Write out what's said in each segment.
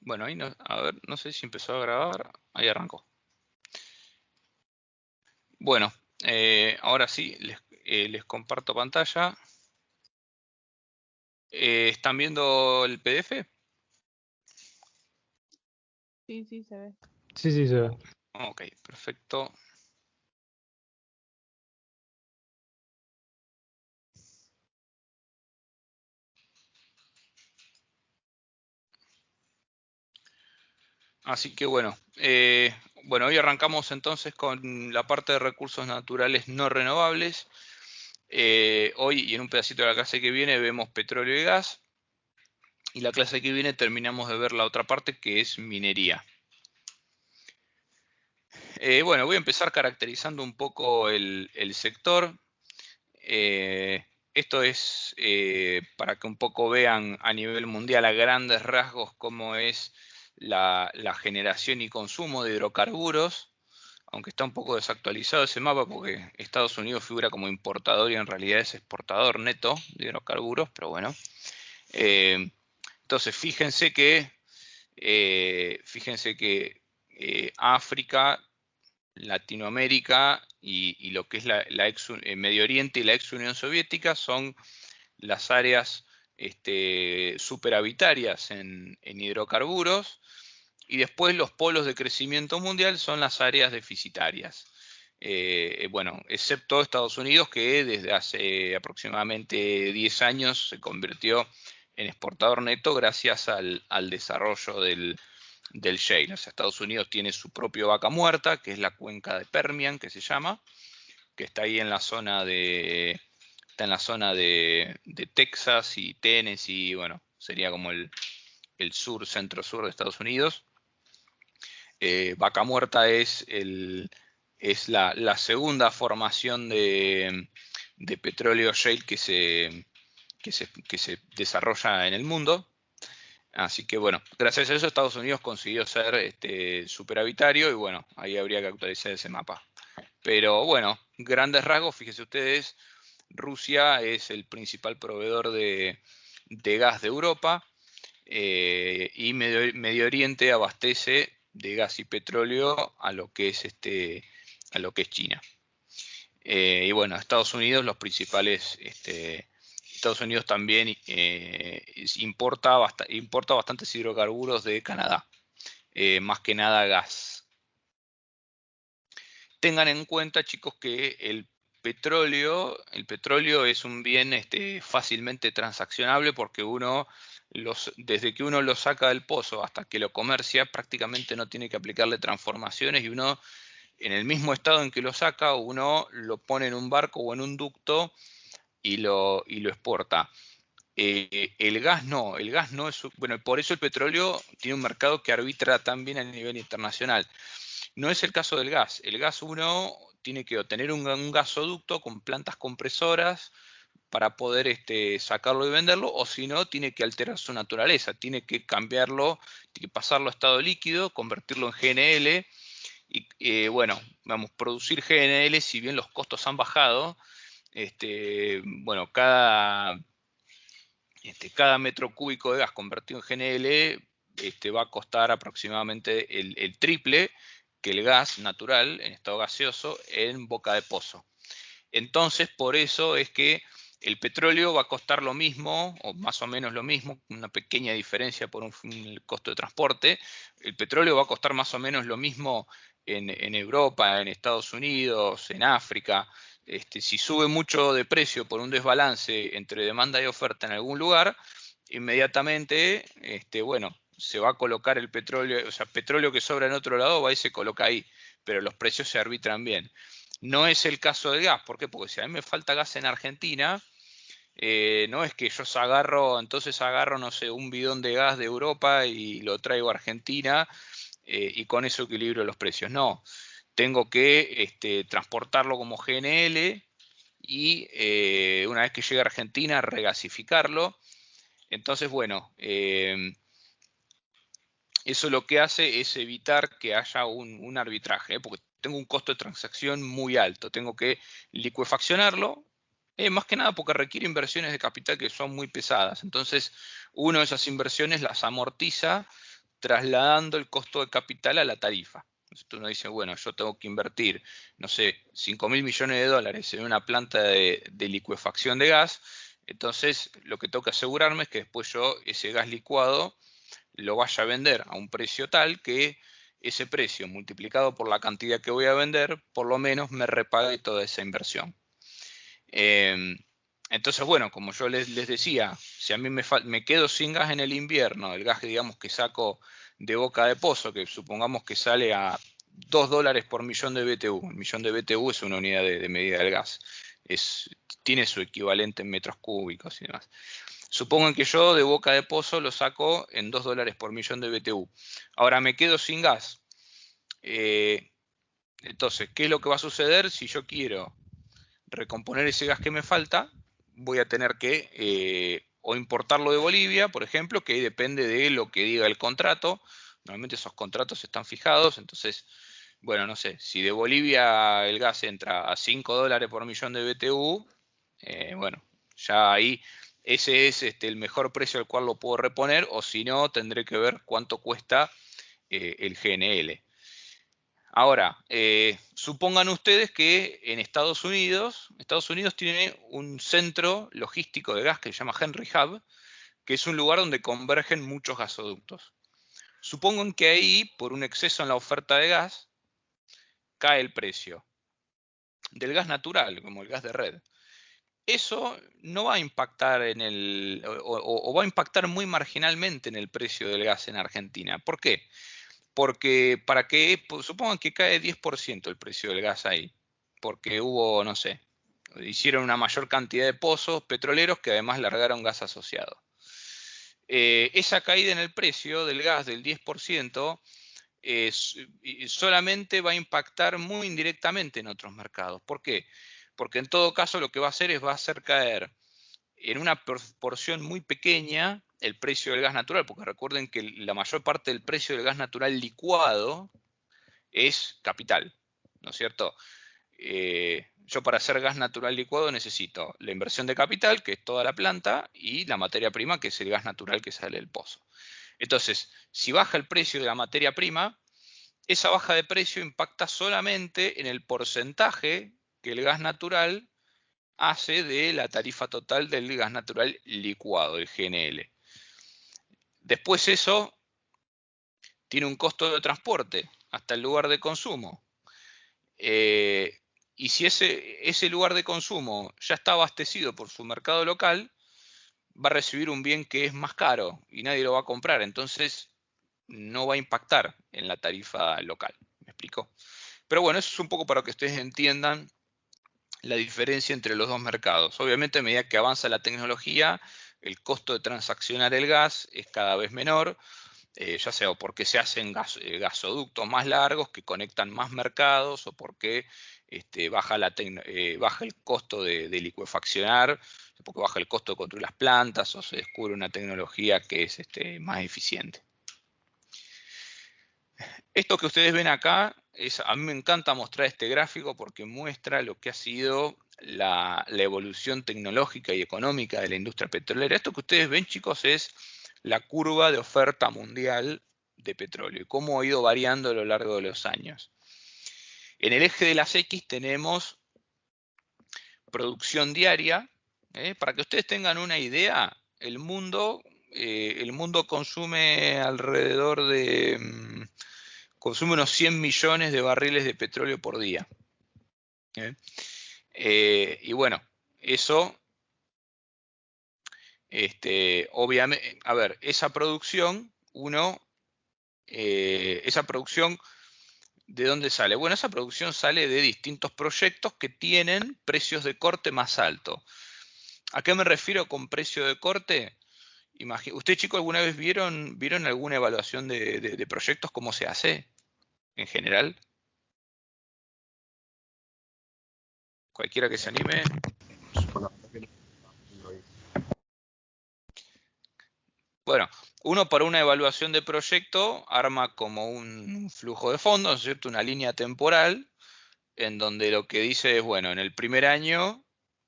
Bueno, ahí no, a ver, no sé si empezó a grabar. Ahí arrancó. Bueno, ahora sí, les comparto pantalla. ¿Están viendo el PDF? Sí, sí, se ve. Sí, sí, se ve. Ok, perfecto. Así que bueno, hoy arrancamos entonces con la parte de recursos naturales no renovables. Hoy y en un pedacito de la clase que viene vemos petróleo y gas. Y la clase que viene terminamos de ver la otra parte que es minería. Bueno, voy a empezar caracterizando un poco el sector. Esto es para que un poco vean a nivel mundial a grandes rasgos cómo es la generación y consumo de hidrocarburos, aunque está un poco desactualizado ese mapa porque Estados Unidos figura como importador y en realidad es exportador neto de hidrocarburos, pero bueno. Entonces fíjense que África, Latinoamérica y lo que es Medio Oriente y la ex Unión Soviética son las áreas superhabitarias en hidrocarburos, y después los polos de crecimiento mundial son las áreas deficitarias. Bueno, excepto Estados Unidos, que desde hace aproximadamente 10 años se convirtió en exportador neto gracias al desarrollo del shale. O sea, Estados Unidos tiene su propio Vaca Muerta, que es la cuenca de Permian, que se llama, que está ahí en la zona de Texas y Tennessee, bueno, sería como el sur, centro-sur de Estados Unidos. Vaca Muerta es la segunda formación de petróleo shale que se desarrolla en el mundo. Así que bueno, gracias a eso Estados Unidos consiguió ser superhabitario y bueno, ahí habría que actualizar ese mapa. Pero bueno, grandes rasgos, fíjense ustedes, Rusia es el principal proveedor de gas de Europa, y Medio Oriente abastece de gas y petróleo a lo que es China. Y bueno, Estados Unidos, Estados Unidos también importa bastantes hidrocarburos de Canadá, más que nada gas. Tengan en cuenta, chicos, que el petróleo es un bien fácilmente transaccionable porque desde que uno lo saca del pozo hasta que lo comercia, prácticamente no tiene que aplicarle transformaciones, y uno, en el mismo estado en que lo saca, uno lo pone en un barco o en un ducto y lo exporta. El gas no es, bueno, por eso el petróleo tiene un mercado que arbitra también a nivel internacional. No es el caso del gas. El gas uno tiene que tener un gasoducto con plantas compresoras para poder sacarlo y venderlo, o si no, tiene que alterar su naturaleza, tiene que cambiarlo, tiene que pasarlo a estado líquido, convertirlo en GNL, y bueno, vamos, producir GNL, si bien los costos han bajado, bueno, cada metro cúbico de gas convertido en GNL va a costar aproximadamente el triple que el gas natural en estado gaseoso en boca de pozo. Entonces, por eso es que el petróleo va a costar lo mismo, o más o menos lo mismo, una pequeña diferencia por el costo de transporte. El petróleo va a costar más o menos lo mismo en Europa, en Estados Unidos, en África. Si sube mucho de precio por un desbalance entre demanda y oferta en algún lugar, inmediatamente, bueno, se va a colocar el petróleo, o sea, petróleo que sobra en otro lado va y se coloca ahí, pero los precios se arbitran bien. No es el caso del gas. ¿Por qué? Porque si a mí me falta gas en Argentina, no es que yo entonces agarro, no sé, un bidón de gas de Europa y lo traigo a Argentina, y con eso equilibrio los precios. No, tengo que transportarlo como GNL y una vez que llegue a Argentina, regasificarlo. Entonces, bueno, eso lo que hace es evitar que haya un arbitraje, porque tengo un costo de transacción muy alto, tengo que licuefaccionarlo, más que nada porque requiere inversiones de capital que son muy pesadas. Entonces, uno de esas inversiones las amortiza trasladando el costo de capital a la tarifa. Entonces uno dice, bueno, yo tengo que invertir, no sé, 5.000 millones de dólares en una planta de licuefacción de gas, entonces lo que tengo que asegurarme es que después yo ese gas licuado lo vaya a vender a un precio tal que ese precio multiplicado por la cantidad que voy a vender, por lo menos me repague toda esa inversión. Entonces, bueno, como yo les decía, si a mí me quedo sin gas en el invierno, el gas, digamos, que saco de boca de pozo, que supongamos que sale a $2 por millón de BTU. El millón de BTU es una unidad de medida del gas. Tiene su equivalente en metros cúbicos y demás. Supongan que yo de boca de pozo lo saco en $2 por millón de BTU. Ahora me quedo sin gas. Entonces, ¿qué es lo que va a suceder si yo quiero recomponer ese gas que me falta? Voy a tener que o importarlo de Bolivia, por ejemplo, que ahí depende de lo que diga el contrato. Normalmente esos contratos están fijados, entonces, bueno, no sé, si de Bolivia el gas entra a $5 por millón de BTU, bueno, ya ahí ese es el mejor precio al cual lo puedo reponer, o si no, tendré que ver cuánto cuesta el GNL. Ahora, supongan ustedes que en Estados Unidos tiene un centro logístico de gas que se llama Henry Hub, que es un lugar donde convergen muchos gasoductos. Supongan que ahí, por un exceso en la oferta de gas, cae el precio del gas natural, como el gas de red. Eso no va a impactar o va a impactar muy marginalmente en el precio del gas en Argentina. ¿Por qué? Porque supongan que cae 10% el precio del gas ahí, porque hubo, no sé, hicieron una mayor cantidad de pozos petroleros que además largaron gas asociado. Esa caída en el precio del gas del 10% solamente va a impactar muy indirectamente en otros mercados. ¿Por qué? Porque en todo caso lo que va a hacer es va a hacer caer en una porción muy pequeña el precio del gas natural, porque recuerden que la mayor parte del precio del gas natural licuado es capital, ¿no es cierto? Yo para hacer gas natural licuado necesito la inversión de capital, que es toda la planta, y la materia prima, que es el gas natural que sale del pozo. Entonces, si baja el precio de la materia prima, esa baja de precio impacta solamente en el porcentaje que el gas natural hace de la tarifa total del gas natural licuado, el GNL. Después eso tiene un costo de transporte hasta el lugar de consumo. Y si ese lugar de consumo ya está abastecido por su mercado local, va a recibir un bien que es más caro y nadie lo va a comprar. Entonces no va a impactar en la tarifa local. ¿Me explico? Pero bueno, eso es un poco para que ustedes entiendan la diferencia entre los dos mercados. Obviamente, a medida que avanza la tecnología, el costo de transaccionar el gas es cada vez menor, ya sea porque se hacen gasoductos más largos que conectan más mercados o porque baja el costo de licuefaccionar, porque baja el costo de construir las plantas o se descubre una tecnología que es más eficiente. Esto que ustedes ven acá, a mí me encanta mostrar este gráfico porque muestra lo que ha sido la evolución tecnológica y económica de la industria petrolera. Esto que ustedes ven, chicos, es la curva de oferta mundial de petróleo y cómo ha ido variando a lo largo de los años. En el eje de las X tenemos producción diaria. Para que ustedes tengan una idea, el mundo consume alrededor de... consume unos 100 millones de barriles de petróleo por día. Y bueno, eso, obviamente, a ver, esa producción, ¿de dónde sale? Bueno, esa producción sale de distintos proyectos que tienen precios de corte más altos. ¿A qué me refiero con precio de corte? ¿Usted, chicos, alguna vez vieron alguna evaluación de proyectos? ¿Cómo se hace en general? Cualquiera que se anime. Bueno, uno para una evaluación de proyecto arma como un flujo de fondos, ¿no es cierto? Una línea temporal en donde lo que dice es, bueno, en el primer año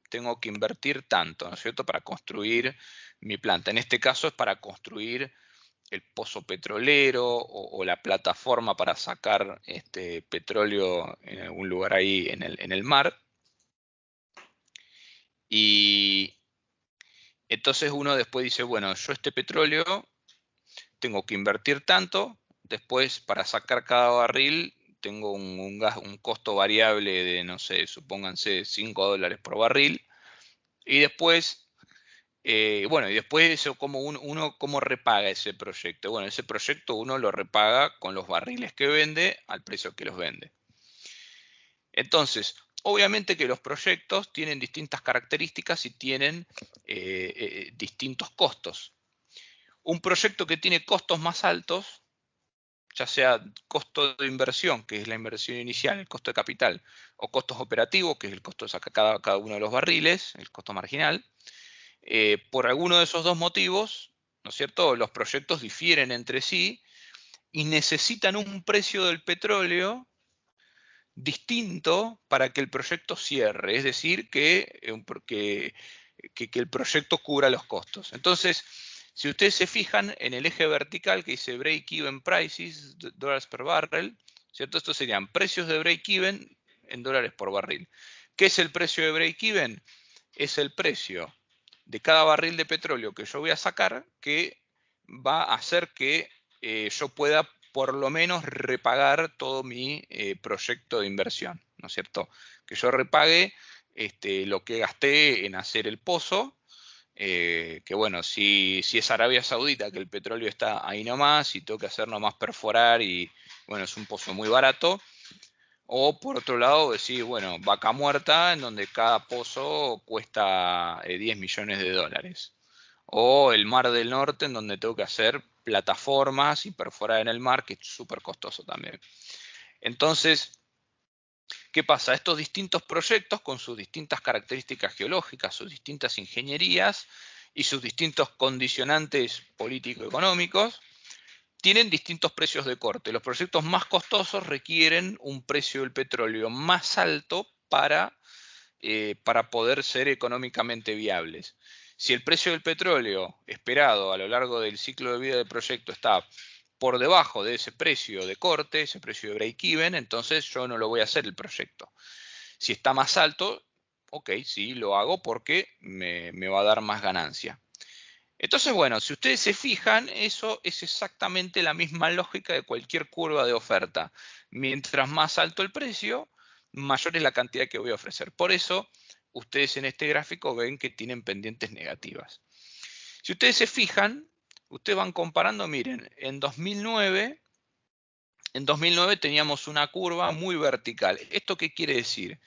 tengo que invertir tanto, ¿no es cierto? Para construir mi planta. En este caso es para construir pozo petrolero o la plataforma para sacar petróleo en algún lugar ahí en el mar. Y entonces uno después dice, bueno, yo este petróleo tengo que invertir tanto, después para sacar cada barril tengo un costo variable de, no sé, supónganse $5 por barril, y después, bueno, y después eso, uno cómo repaga ese proyecto. Bueno, ese proyecto uno lo repaga con los barriles que vende al precio que los vende. Entonces, obviamente que los proyectos tienen distintas características y tienen distintos costos. Un proyecto que tiene costos más altos, ya sea costo de inversión, que es la inversión inicial, el costo de capital, o costos operativos, que es el costo de sacar cada uno de los barriles, el costo marginal, por alguno de esos dos motivos, ¿no es cierto?, los proyectos difieren entre sí y necesitan un precio del petróleo distinto para que el proyecto cierre, es decir, que el proyecto cubra los costos. Entonces, si ustedes se fijan en el eje vertical que dice break-even prices, dólares per barrel, ¿cierto? Estos serían precios de break-even en dólares por barril. ¿Qué es el precio de break-even? Es el precio de cada barril de petróleo que yo voy a sacar, que va a hacer que yo pueda por lo menos repagar todo mi proyecto de inversión, ¿no es cierto? Que yo repague lo que gasté en hacer el pozo, que bueno, si es Arabia Saudita, que el petróleo está ahí nomás y tengo que hacer nomás perforar y bueno, es un pozo muy barato. O por otro lado decir, bueno, Vaca Muerta, en donde cada pozo cuesta 10 millones de dólares. O el Mar del Norte, en donde tengo que hacer plataformas y perforar en el mar, que es súper costoso también. Entonces, ¿qué pasa? Estos distintos proyectos, con sus distintas características geológicas, sus distintas ingenierías y sus distintos condicionantes político-económicos, tienen distintos precios de corte. Los proyectos más costosos requieren un precio del petróleo más alto para poder ser económicamente viables. Si el precio del petróleo esperado a lo largo del ciclo de vida del proyecto está por debajo de ese precio de corte, ese precio de break-even, entonces yo no lo voy a hacer el proyecto. Si está más alto, ok, sí, lo hago porque me va a dar más ganancia. Entonces, bueno, si ustedes se fijan, eso es exactamente la misma lógica de cualquier curva de oferta. Mientras más alto el precio, mayor es la cantidad que voy a ofrecer. Por eso, ustedes en este gráfico ven que tienen pendientes negativas. Si ustedes se fijan, ustedes van comparando, miren, en 2009 teníamos una curva muy vertical. ¿Esto qué quiere decir?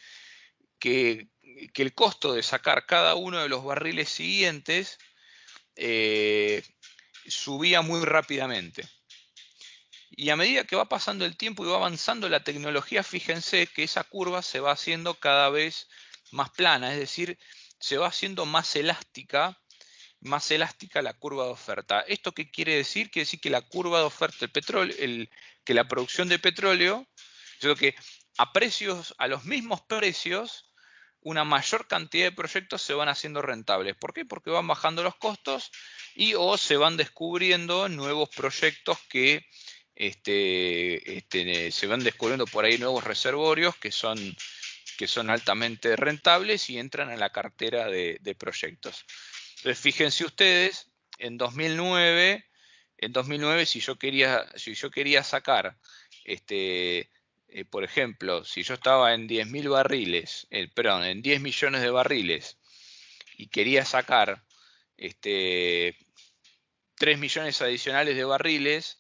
Que el costo de sacar cada uno de los barriles siguientes subía muy rápidamente. Y a medida que va pasando el tiempo y va avanzando la tecnología, fíjense que esa curva se va haciendo cada vez más plana, es decir, se va haciendo más elástica la curva de oferta. ¿Esto qué quiere decir? Quiere decir que la curva de oferta del petróleo, que la producción de petróleo, yo creo que a los mismos precios, una mayor cantidad de proyectos se van haciendo rentables. ¿Por qué? Porque van bajando los costos o se van descubriendo nuevos proyectos que se van descubriendo por ahí nuevos reservorios que son altamente rentables y entran a la cartera de proyectos. Entonces, fíjense ustedes, en 2009 si yo quería sacar, por ejemplo, si yo estaba en 10.000 barriles, perdón, en 10 millones de barriles y quería sacar 3 millones adicionales de barriles,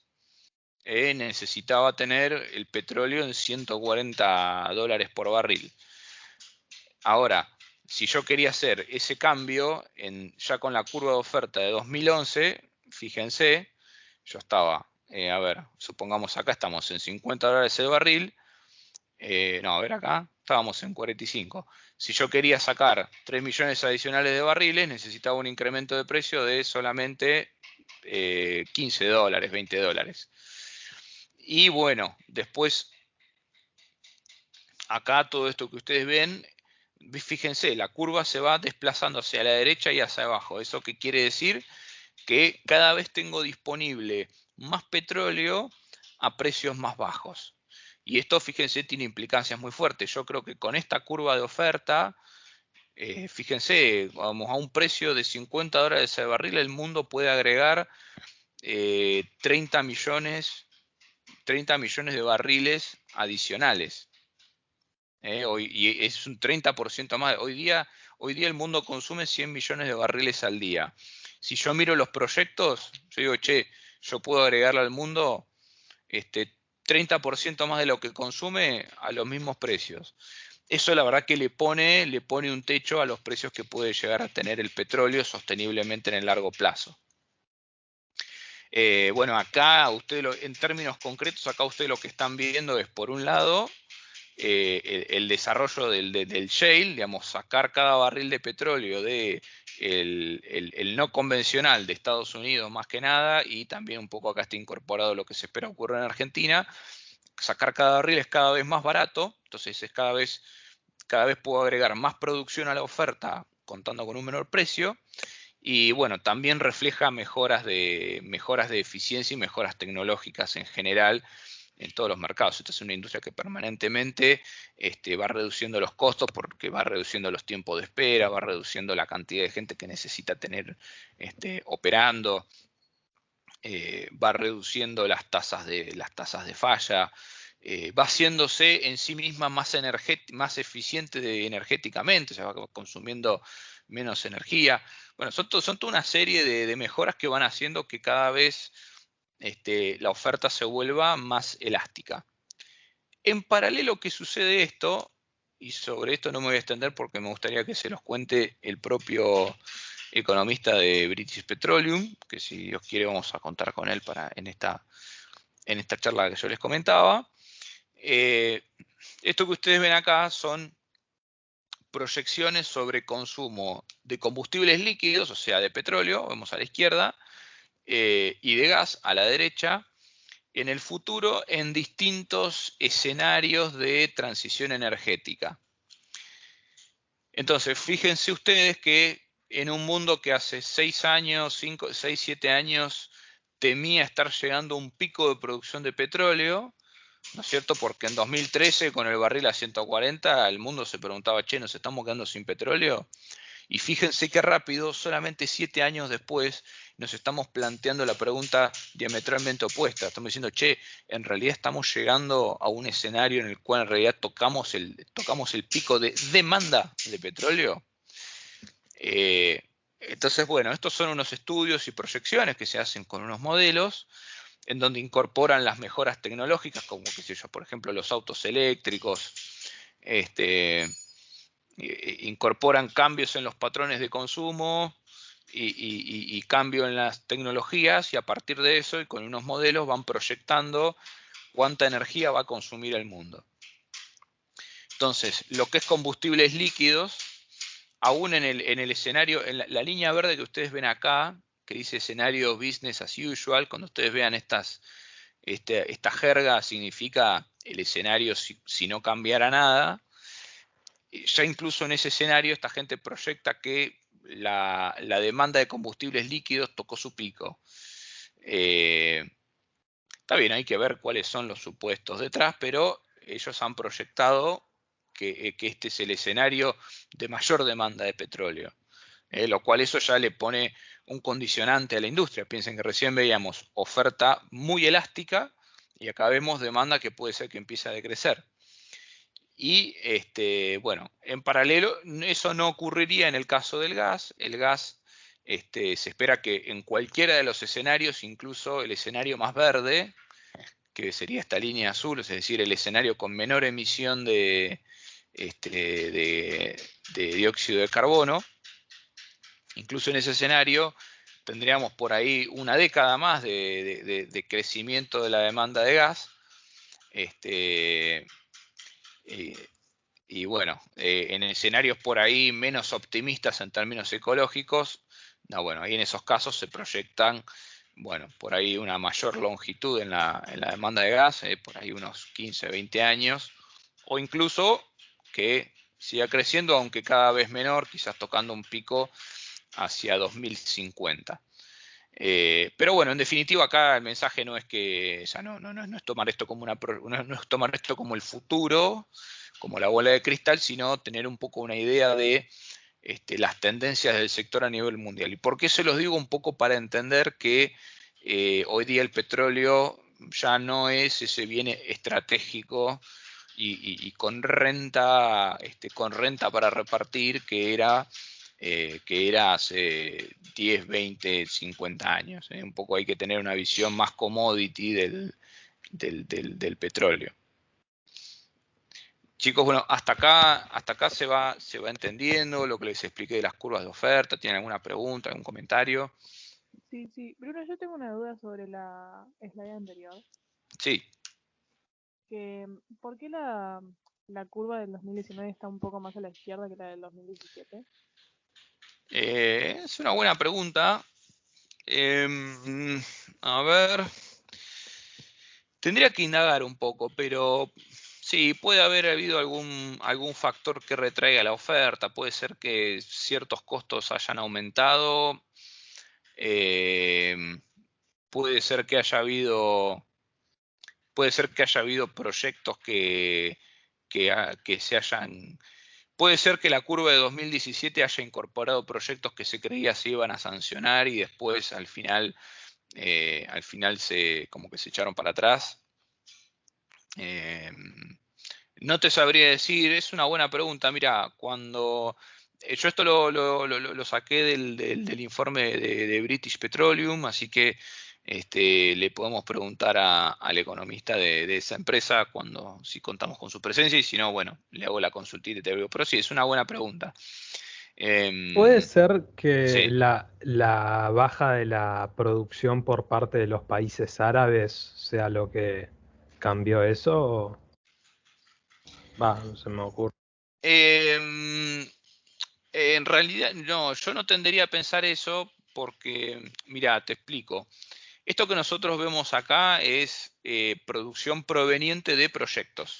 necesitaba tener el petróleo en $140 por barril. Ahora, si yo quería hacer ese cambio ya con la curva de oferta de 2011, fíjense, yo estaba, a ver, supongamos acá estamos en $50 el barril, no, a ver acá, estábamos en 45. Si yo quería sacar 3 millones adicionales de barriles, necesitaba un incremento de precio de solamente $15, $20. Y bueno, después, acá todo esto que ustedes ven, fíjense, la curva se va desplazando hacia la derecha y hacia abajo. ¿Eso qué quiere decir? que cada vez tengo disponible más petróleo a precios más bajos. Y esto, fíjense, tiene implicancias muy fuertes. Yo creo que con esta curva de oferta, fíjense, vamos a un precio de $50 el barril, el mundo puede agregar 30 millones de barriles adicionales. Y es un 30% más. Hoy día el mundo consume 100 millones de barriles al día. Si yo miro los proyectos, yo digo, che, yo puedo agregarle al mundo 30% más de lo que consume a los mismos precios. Eso la verdad que le pone un techo a los precios que puede llegar a tener el petróleo sosteniblemente en el largo plazo. Bueno, acá ustedes, en términos concretos, acá ustedes lo que están viendo es, por un lado, el desarrollo del shale, digamos, sacar cada barril de petróleo de el no convencional de Estados Unidos más que nada, y también un poco acá está incorporado lo que se espera ocurra en Argentina. Sacar cada barril es cada vez más barato, entonces es cada vez puedo agregar más producción a la oferta contando con un menor precio. Y bueno, también refleja mejoras de eficiencia y mejoras tecnológicas en general en todos los mercados. Esta es una industria que permanentemente va reduciendo los costos porque va reduciendo los tiempos de espera, va reduciendo la cantidad de gente que necesita tener operando, va reduciendo las tasas de falla, va haciéndose en sí misma más eficiente energéticamente, o sea, va consumiendo menos energía. Bueno, son toda una serie de mejoras que van haciendo que cada vez la oferta se vuelva más elástica. En paralelo que sucede esto, y sobre esto no me voy a extender porque me gustaría que se los cuente el propio economista de British Petroleum, que si Dios quiere vamos a contar con él en esta charla que yo les comentaba. Esto que ustedes ven acá son proyecciones sobre consumo de combustibles líquidos, o sea, de petróleo, vemos a la izquierda, y de gas a la derecha, en el futuro en distintos escenarios de transición energética. Entonces, fíjense ustedes que en un mundo que hace 6 años, 5, 6, 7 años, temía estar llegando a un pico de producción de petróleo, ¿no es cierto? Porque en 2013, con el barril a 140, el mundo se preguntaba, che, ¿nos estamos quedando sin petróleo? Y fíjense qué rápido, solamente 7 años después, nos estamos planteando la pregunta diametralmente opuesta. Estamos diciendo, che, en realidad estamos llegando a un escenario en el cual en realidad tocamos el pico de demanda de petróleo. Entonces, bueno, estos son unos estudios y proyecciones que se hacen con unos modelos en donde incorporan las mejoras tecnológicas, como, qué sé yo, por ejemplo, los autos eléctricos, incorporan cambios en los patrones de consumo y cambio en las tecnologías, y a partir de eso y con unos modelos van proyectando cuánta energía va a consumir el mundo. Entonces, lo que es combustibles líquidos, aún en el escenario, en la línea verde que ustedes ven acá, que dice escenario business as usual, cuando ustedes vean esta jerga, significa el escenario si no cambiara nada. Ya incluso en ese escenario esta gente proyecta que la demanda de combustibles líquidos tocó su pico. Está bien, hay que ver cuáles son los supuestos detrás, pero ellos han proyectado que este es el escenario de mayor demanda de petróleo. Lo cual eso ya le pone un condicionante a la industria. Piensen que recién veíamos oferta muy elástica y acá vemos demanda que puede ser que empiece a decrecer. Y bueno, en paralelo, eso no ocurriría en el caso del gas. El gas se espera que en cualquiera de los escenarios, incluso el escenario más verde, que sería esta línea azul, es decir, el escenario con menor emisión de dióxido de carbono, incluso en ese escenario tendríamos por ahí una década más de crecimiento de la demanda de gas. Y bueno, en escenarios por ahí menos optimistas en términos ecológicos, bueno, ahí en esos casos se proyectan, bueno, por ahí una mayor longitud en la demanda de gas, por ahí unos 15, 20 años, o incluso que siga creciendo, aunque cada vez menor, quizás tocando un pico hacia 2050. Pero bueno, en definitiva acá el mensaje no es que, o sea, no es tomar esto como no es tomar esto como el futuro, como la bola de cristal, sino tener un poco una idea de las tendencias del sector a nivel mundial. ¿Y por qué se los digo? Un poco para entender que hoy día el petróleo ya no es ese bien estratégico y con renta para repartir que era hace 10, 20, 50 años. Un poco hay que tener una visión más commodity del petróleo. Chicos, bueno, hasta acá se va entendiendo lo que les expliqué de las curvas de oferta. ¿Tienen alguna pregunta, algún comentario? Sí, sí. Bruno, yo tengo una duda sobre la slide anterior. Sí. ¿Por qué la curva del 2019 está un poco más a la izquierda que la del 2017? Es una buena pregunta. A ver, tendría que indagar un poco, pero sí, puede haber habido algún factor que retraiga la oferta. Puede ser que ciertos costos hayan aumentado. Puede ser que haya habido proyectos que se hayan. Puede ser que la curva de 2017 haya incorporado proyectos que se creía se iban a sancionar y después al final como que se echaron para atrás. No te sabría decir, es una buena pregunta. Mira, cuando yo esto lo saqué del informe de British Petroleum, así que le podemos preguntar al economista de esa empresa si contamos con su presencia y si no, bueno, le hago la consultita y te digo. Pero sí, es una buena pregunta. ¿Puede ser que Sí. la baja de la producción por parte de los países árabes sea lo que cambió eso? No se me ocurre. En realidad, no, yo no tendería a pensar eso porque, mira, te explico. Esto que nosotros vemos acá es producción proveniente de proyectos,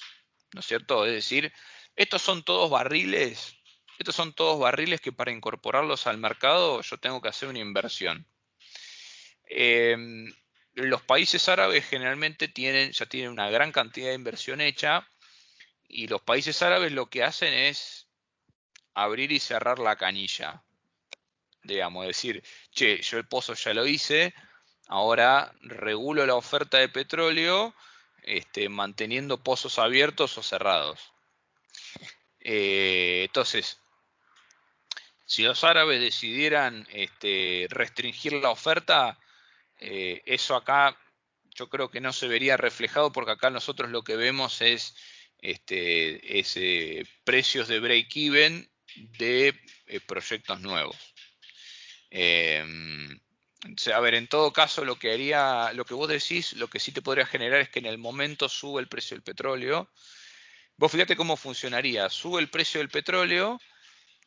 ¿no es cierto? Es decir, estos son todos barriles que para incorporarlos al mercado yo tengo que hacer una inversión. Los países árabes generalmente ya tienen una gran cantidad de inversión hecha y los países árabes lo que hacen es abrir y cerrar la canilla, digamos, decir, che, yo el pozo ya lo hice, ahora regulo la oferta de petróleo manteniendo pozos abiertos o cerrados. Entonces, si los árabes decidieran restringir la oferta, eso acá yo creo que no se vería reflejado porque acá nosotros lo que vemos es precios de break-even de proyectos nuevos. A ver, en todo caso, lo que vos decís, lo que sí te podría generar es que en el momento sube el precio del petróleo. Vos fíjate cómo funcionaría. Sube el precio del petróleo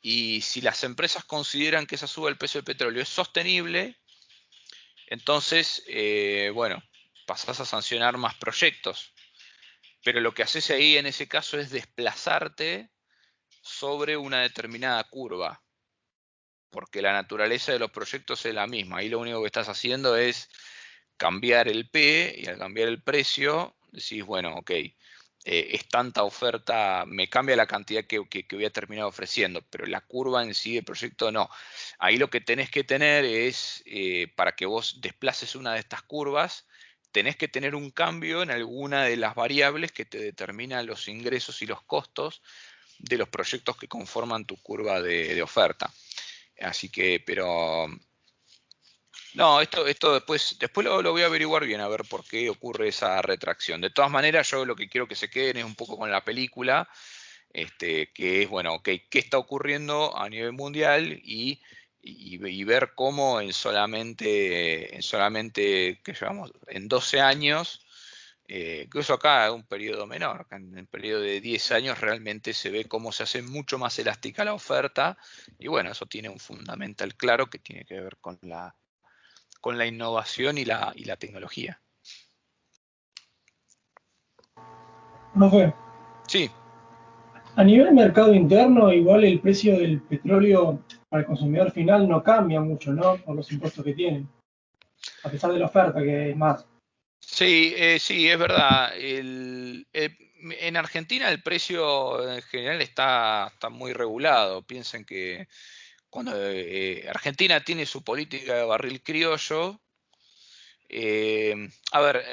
y si las empresas consideran que esa suba del precio del petróleo es sostenible, entonces, bueno, pasás a sancionar más proyectos. Pero lo que haces ahí en ese caso es desplazarte sobre una determinada curva, porque la naturaleza de los proyectos es la misma. Ahí lo único que estás haciendo es cambiar el P y al cambiar el precio decís, bueno, ok, es tanta oferta, me cambia la cantidad que voy a terminar ofreciendo, pero la curva en sí del proyecto no. Ahí lo que tenés que tener es, para que vos desplaces una de estas curvas, tenés que tener un cambio en alguna de las variables que te determinan los ingresos y los costos de los proyectos que conforman tu curva de oferta. Así que, pero no, esto después lo voy a averiguar bien a ver por qué ocurre esa retracción. De todas maneras, yo lo que quiero que se queden es un poco con la película, que es, bueno, okay, qué está ocurriendo a nivel mundial y ver cómo en solamente, que llevamos en 12 años, incluso acá es un periodo menor, en el periodo de 10 años realmente se ve cómo se hace mucho más elástica la oferta y bueno, eso tiene un fundamental claro que tiene que ver con la innovación y la tecnología. Profe, Sí. a nivel mercado interno, igual el precio del petróleo para el consumidor final no cambia mucho, ¿no? Por los impuestos que tienen. a pesar de la oferta que es más. Sí, sí, es verdad. En Argentina el precio en general está muy regulado. Piensen que cuando Argentina tiene su política de barril criollo, a ver,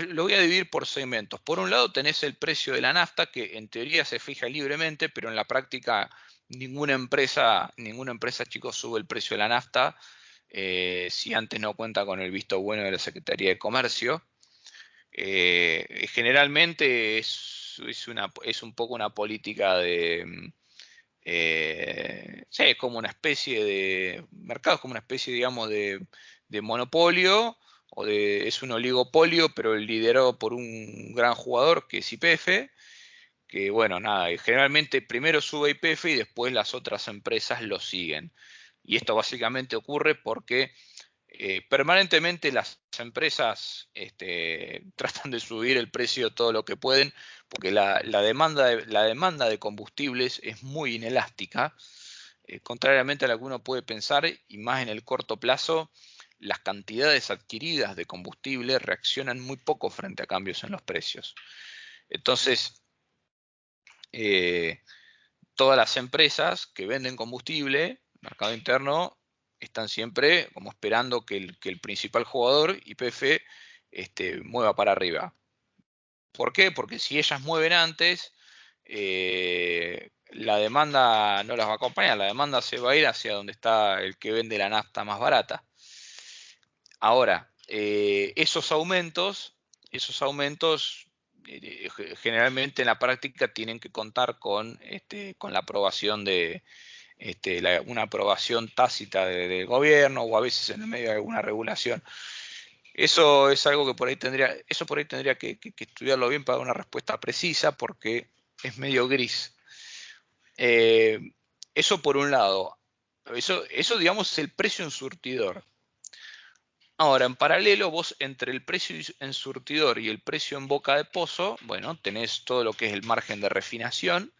lo voy a dividir por segmentos. Por un lado tenés el precio de la nafta, que en teoría se fija libremente, pero en la práctica ninguna empresa, chicos, sube el precio de la nafta si antes no cuenta con el visto bueno de la Secretaría de Comercio. Generalmente es un poco una política de... sí, es como una especie de... mercado es como una especie, digamos, de monopolio, es un oligopolio, pero liderado por un gran jugador que es YPF, que bueno, nada, generalmente primero sube YPF y después las otras empresas lo siguen. Y esto básicamente ocurre porque permanentemente las empresas tratan de subir el precio todo lo que pueden, porque la demanda de combustibles es muy inelástica, contrariamente a lo que uno puede pensar, y más en el corto plazo, las cantidades adquiridas de combustible reaccionan muy poco frente a cambios en los precios. Entonces, todas las empresas que venden combustible, mercado interno, están siempre como esperando que el principal jugador, YPF, mueva para arriba. ¿Por qué? Porque si ellas mueven antes, la demanda no las va a acompañar, la demanda se va a ir hacia donde está el que vende la nafta más barata. Ahora, esos aumentos generalmente en la práctica tienen que contar con la aprobación de una aprobación tácita del gobierno, o a veces en el medio de alguna regulación. Eso es algo que por ahí tendría que estudiarlo bien para dar una respuesta precisa, porque es medio gris. Eso por un lado. Eso digamos es el precio en surtidor. Ahora, en paralelo, vos entre el precio en surtidor y el precio en boca de pozo, bueno, tenés todo lo que es el margen de refinación,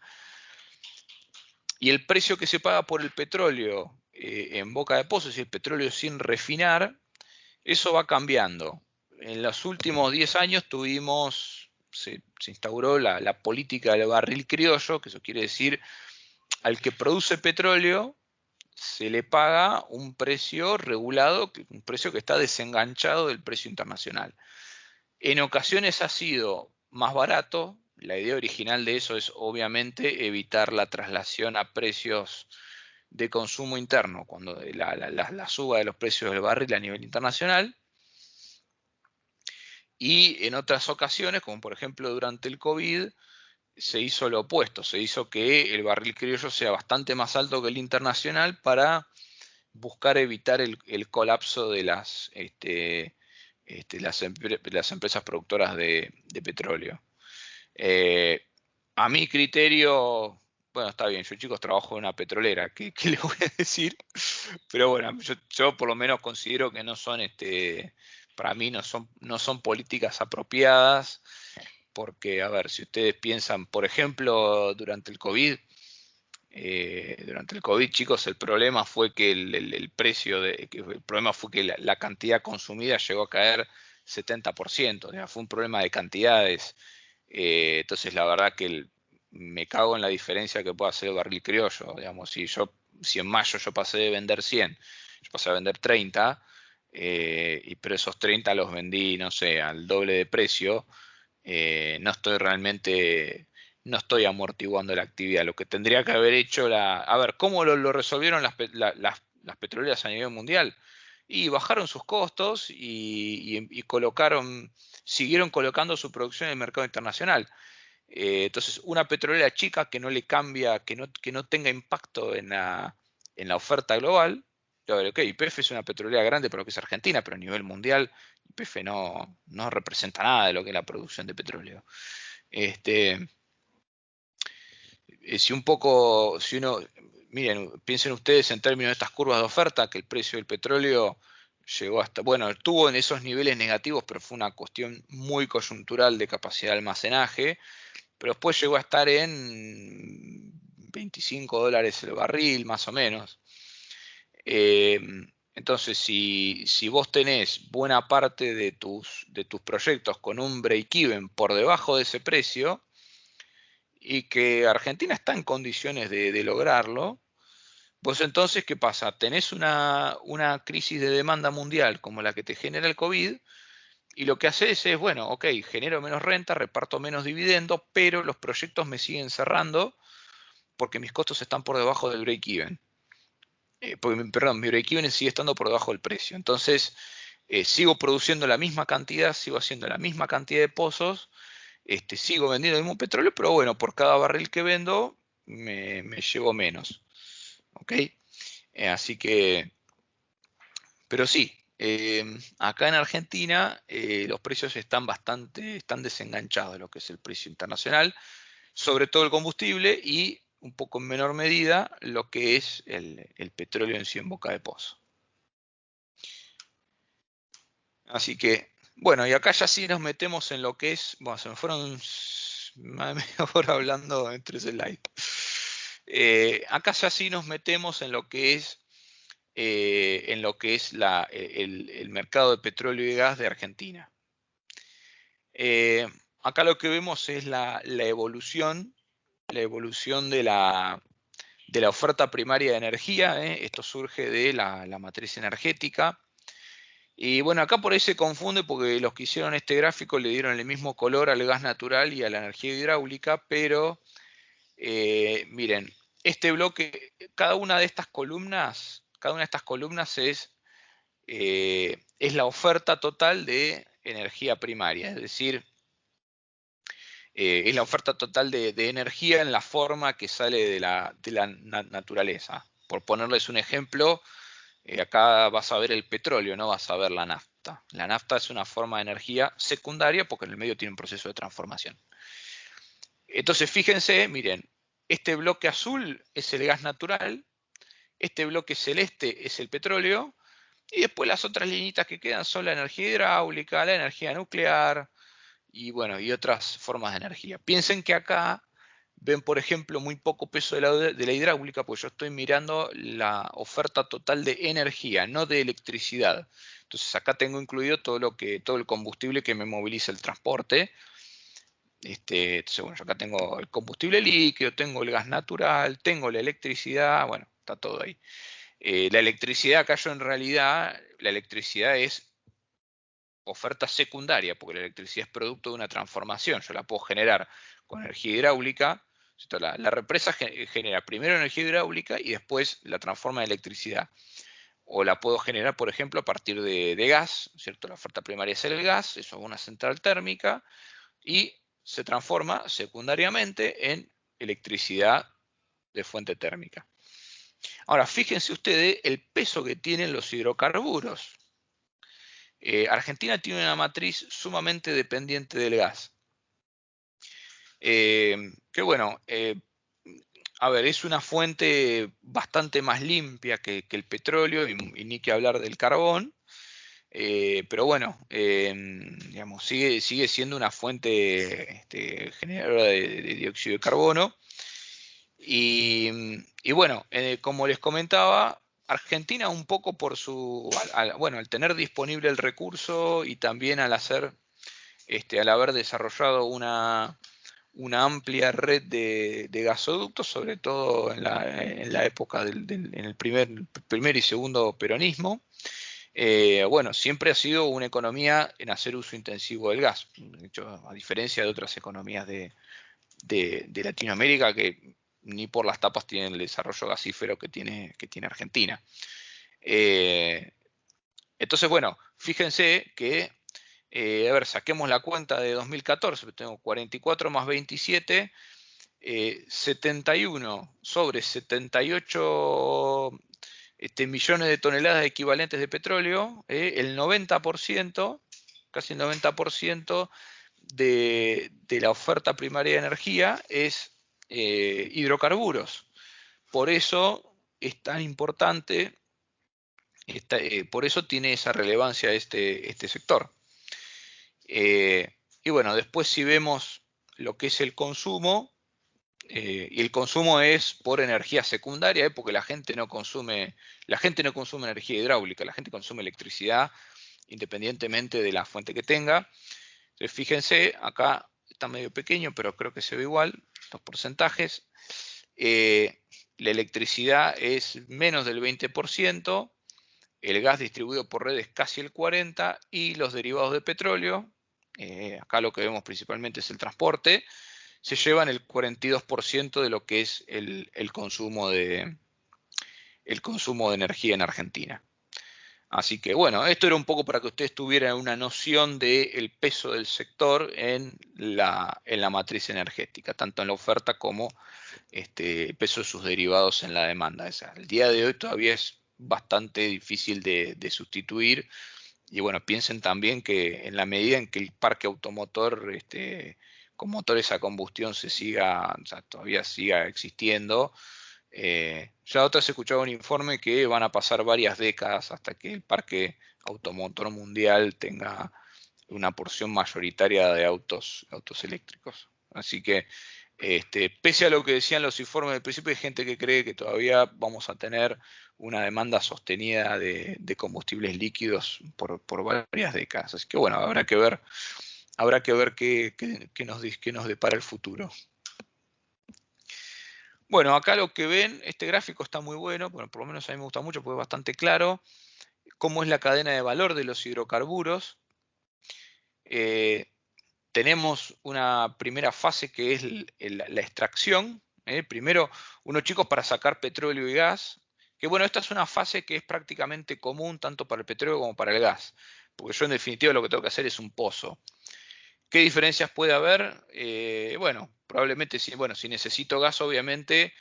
y el precio que se paga por el petróleo en boca de pozo, es decir, el petróleo sin refinar, eso va cambiando. En los últimos 10 años se instauró la política del barril criollo, que eso quiere decir, al que produce petróleo se le paga un precio regulado, un precio que está desenganchado del precio internacional. En ocasiones ha sido más barato. La idea original de eso es obviamente evitar la traslación a precios de consumo interno, cuando la suba de los precios del barril a nivel internacional. Y en otras ocasiones, como por ejemplo durante el COVID, se hizo lo opuesto, se hizo que el barril criollo sea bastante más alto que el internacional para buscar evitar el colapso de las empresas productoras de petróleo. A mi criterio, bueno, está bien, yo chicos trabajo en una petrolera, ¿qué les voy a decir? Pero bueno, yo por lo menos considero que no son, para mí no son políticas apropiadas, porque, a ver, si ustedes piensan, por ejemplo, durante el COVID, chicos, el problema fue que el problema fue que la cantidad consumida llegó a caer 70%, o sea, fue un problema de cantidades. Entonces, la verdad que me cago en la diferencia que puede hacer el barril criollo. Digamos, si en mayo yo pasé de vender 100, yo pasé a vender 30, pero esos 30 los vendí, no sé, al doble de precio. No estoy amortiguando la actividad. Lo que tendría que haber hecho a ver, ¿cómo lo resolvieron las petroleras a nivel mundial? Y bajaron sus costos y siguieron colocando su producción en el mercado internacional. Entonces, una petrolera chica que no le cambia, que no tenga impacto en la oferta global. Ok, YPF es una petrolera grande para lo que es Argentina, pero a nivel mundial YPF no representa nada de lo que es la producción de petróleo. Miren, piensen ustedes en términos de estas curvas de oferta, que el precio del petróleo llegó estuvo en esos niveles negativos, pero fue una cuestión muy coyuntural de capacidad de almacenaje, pero después llegó a estar en $25 el barril, más o menos. Entonces, si vos tenés buena parte de tus proyectos con un break-even por debajo de ese precio, y que Argentina está en condiciones de lograrlo, pues entonces, ¿qué pasa? Tenés una crisis de demanda mundial como la que te genera el COVID, y lo que haces es, bueno, ok, genero menos renta, reparto menos dividendo, pero los proyectos me siguen cerrando porque mis costos están por debajo del break-even. Perdón, mi break-even sigue estando por debajo del precio. Entonces, sigo produciendo la misma cantidad, sigo haciendo la misma cantidad de pozos, sigo vendiendo el mismo petróleo, pero bueno, por cada barril que vendo me llevo menos. ¿Ok? Así que, pero sí, acá en Argentina los precios están desenganchados de lo que es el precio internacional, sobre todo el combustible y un poco en menor medida lo que es el petróleo en sí en boca de pozo. Así que, bueno, y acá ya sí nos metemos en lo que es, bueno, se me fueron más de media hora hablando entre ese live. Acá ya sí nos metemos en lo que es el mercado de petróleo y gas de Argentina. Acá lo que vemos es la evolución de la oferta primaria de energía. Esto surge de la matriz energética. Y bueno, acá por ahí se confunde porque los que hicieron este gráfico le dieron el mismo color al gas natural y a la energía hidráulica, pero miren, este bloque, cada una de estas columnas es la oferta total de energía primaria, es decir, es la oferta total de energía en la forma que sale de la naturaleza. Por ponerles un ejemplo, acá vas a ver el petróleo, no vas a ver la nafta. La nafta es una forma de energía secundaria porque en el medio tiene un proceso de transformación. Entonces, fíjense, miren, este bloque azul es el gas natural, este bloque celeste es el petróleo, y después las otras liñitas que quedan son la energía hidráulica, la energía nuclear y bueno, y otras formas de energía. Piensen que acá ven, por ejemplo, muy poco peso de la hidráulica, porque yo estoy mirando la oferta total de energía, no de electricidad. Entonces acá tengo incluido todo el combustible que me moviliza el transporte. Entonces, bueno, yo acá tengo el combustible líquido, tengo el gas natural, tengo la electricidad, bueno, está todo ahí. La electricidad acá yo en realidad, la electricidad es oferta secundaria, porque la electricidad es producto de una transformación. Yo la puedo generar con energía hidráulica. La represa genera primero energía hidráulica y después la transforma en electricidad. O la puedo generar, por ejemplo, a partir de gas, ¿cierto? La oferta primaria es el gas, eso es una central térmica, y se transforma secundariamente en electricidad de fuente térmica. Ahora, fíjense ustedes el peso que tienen los hidrocarburos. Argentina tiene una matriz sumamente dependiente del gas. Que bueno, a ver, es una fuente bastante más limpia que el petróleo y ni que hablar del carbón. Pero bueno, digamos, sigue siendo una fuente generadora de dióxido de carbono. Y bueno, como les comentaba, Argentina un poco por al tener disponible el recurso y también al haber desarrollado una amplia red de gasoductos, sobre todo en la época en el primer y segundo peronismo. Bueno, siempre ha sido una economía en hacer uso intensivo del gas. De hecho, a diferencia de otras economías de Latinoamérica que ni por las tapas tienen el desarrollo gasífero que tiene Argentina. Entonces, bueno, fíjense que, a ver, saquemos la cuenta de 2014, tengo 44 más 27, 71 sobre 78 millones de toneladas equivalentes de petróleo, el 90%, casi el 90% de la oferta primaria de energía es hidrocarburos. Por eso es tan importante, por eso tiene esa relevancia este sector. Y bueno, después si vemos lo que es el consumo, Y el consumo es por energía secundaria, porque la gente no consume energía hidráulica, la gente consume electricidad independientemente de la fuente que tenga. Entonces, fíjense, acá está medio pequeño, pero creo que se ve igual, los porcentajes. La electricidad es menos del 20%, el gas distribuido por red es casi el 40%, y los derivados de petróleo, acá lo que vemos principalmente es el transporte, se llevan el 42% de lo que es el consumo de energía en Argentina. Así que bueno, esto era un poco para que ustedes tuvieran una noción del peso del sector en la matriz energética, tanto en la oferta como el peso de sus derivados en la demanda. O sea, el día de hoy todavía es bastante difícil de sustituir. Y bueno, piensen también que en la medida en que el parque automotor con motores a combustión todavía siga existiendo, ya otra vez he escuchado un informe que van a pasar varias décadas hasta que el parque automotor mundial tenga una porción mayoritaria de autos eléctricos. Así que, pese a lo que decían los informes del principio, hay gente que cree que todavía vamos a tener una demanda sostenida de combustibles líquidos por varias décadas. Así que bueno, habrá que ver qué nos depara el futuro. Bueno, acá lo que ven, este gráfico está muy bueno, por lo menos a mí me gusta mucho porque es bastante claro cómo es la cadena de valor de los hidrocarburos. Tenemos una primera fase que es la extracción. Primero, unos chicos para sacar petróleo y gas. Que bueno, esta es una fase que es prácticamente común tanto para el petróleo como para el gas. Porque yo en definitiva lo que tengo que hacer es un pozo. ¿Qué diferencias puede haber? Bueno, probablemente si necesito gas, obviamente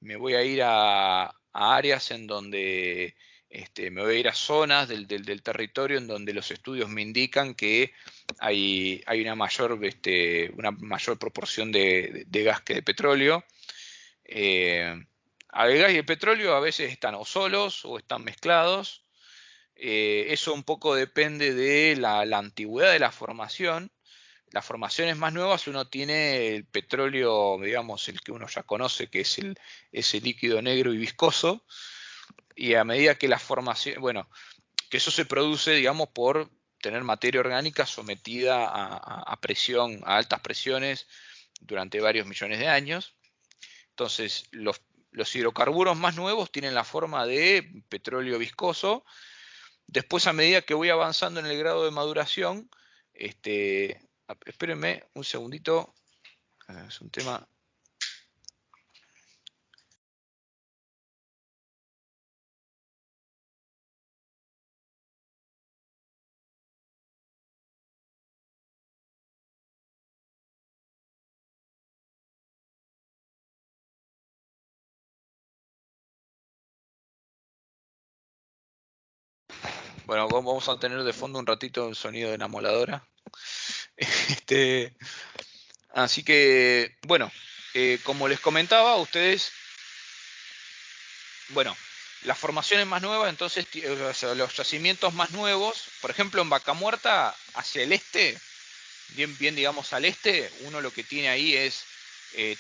me voy a ir a áreas en donde me voy a ir a zonas del territorio en donde los estudios me indican que hay una mayor proporción de gas que de petróleo. El gas y el petróleo a veces están o solos o están mezclados. Eso un poco depende de la antigüedad de la formación. Las formaciones más nuevas uno tiene el petróleo, digamos, el que uno ya conoce, que es ese líquido negro y viscoso, y a medida que la formación, bueno, que eso se produce, digamos, por tener materia orgánica sometida a presión, a altas presiones durante varios millones de años. Entonces, los hidrocarburos más nuevos tienen la forma de petróleo viscoso. Después, a medida que voy avanzando en el grado de maduración, espérenme un segundito, es un tema. Bueno, vamos a tener de fondo un ratito el sonido de la moladora. Así que, bueno, como les comentaba, ustedes, bueno, las formaciones más nuevas, entonces, los yacimientos más nuevos, por ejemplo, en Vaca Muerta, hacia el este, bien digamos al este, uno lo que tiene ahí es,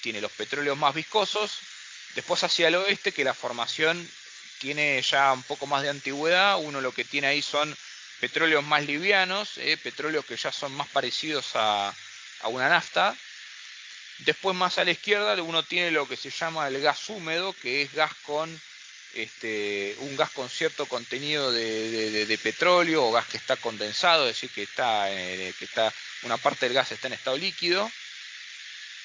tiene los petróleos más viscosos, después hacia el oeste, que la formación tiene ya un poco más de antigüedad, uno lo que tiene ahí son petróleos más livianos, petróleos que ya son más parecidos a una nafta. Después más a la izquierda uno tiene lo que se llama el gas húmedo, que es gas con un gas con cierto contenido de petróleo o gas que está condensado, es decir, que está una parte del gas está en estado líquido.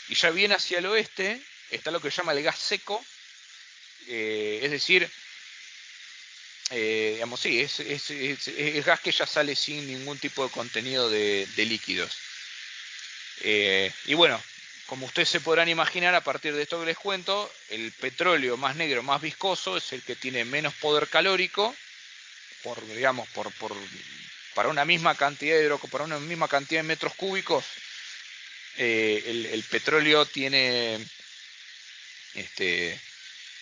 Y ya bien hacia el oeste está lo que se llama el gas seco, es decir, digamos, sí, es gas que ya sale sin ningún tipo de contenido de líquidos. Y bueno, como ustedes se podrán imaginar, a partir de esto que les cuento, el petróleo más negro, más viscoso, es el que tiene menos poder calórico, para una misma cantidad para una misma cantidad de metros cúbicos, el petróleo tiene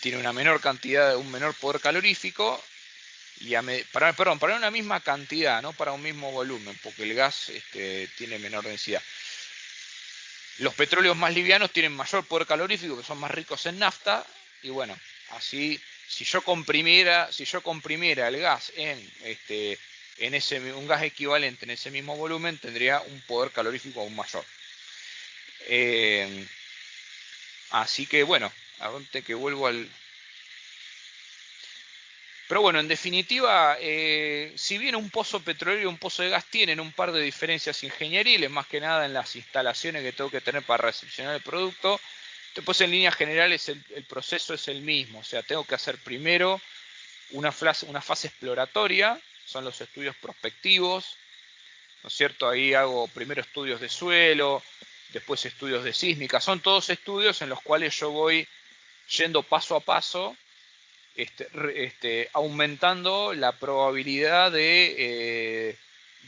una menor cantidad, un menor poder calorífico, y para una misma cantidad, no para un mismo volumen, porque el gas tiene menor densidad. Los petróleos más livianos tienen mayor poder calorífico, que son más ricos en nafta, y bueno, así si yo comprimiera el gas en un gas equivalente en ese mismo volumen, tendría un poder calorífico aún mayor. Así que bueno, ahorita que vuelvo al... Pero bueno, en definitiva, si bien un pozo petrolero y un pozo de gas tienen un par de diferencias ingenieriles, más que nada en las instalaciones que tengo que tener para recepcionar el producto, después en líneas generales el proceso es el mismo. O sea, tengo que hacer primero una fase exploratoria, son los estudios prospectivos, ¿no es cierto? Ahí hago primero estudios de suelo, después estudios de sísmica, son todos estudios en los cuales yo voy yendo paso a paso, aumentando la probabilidad de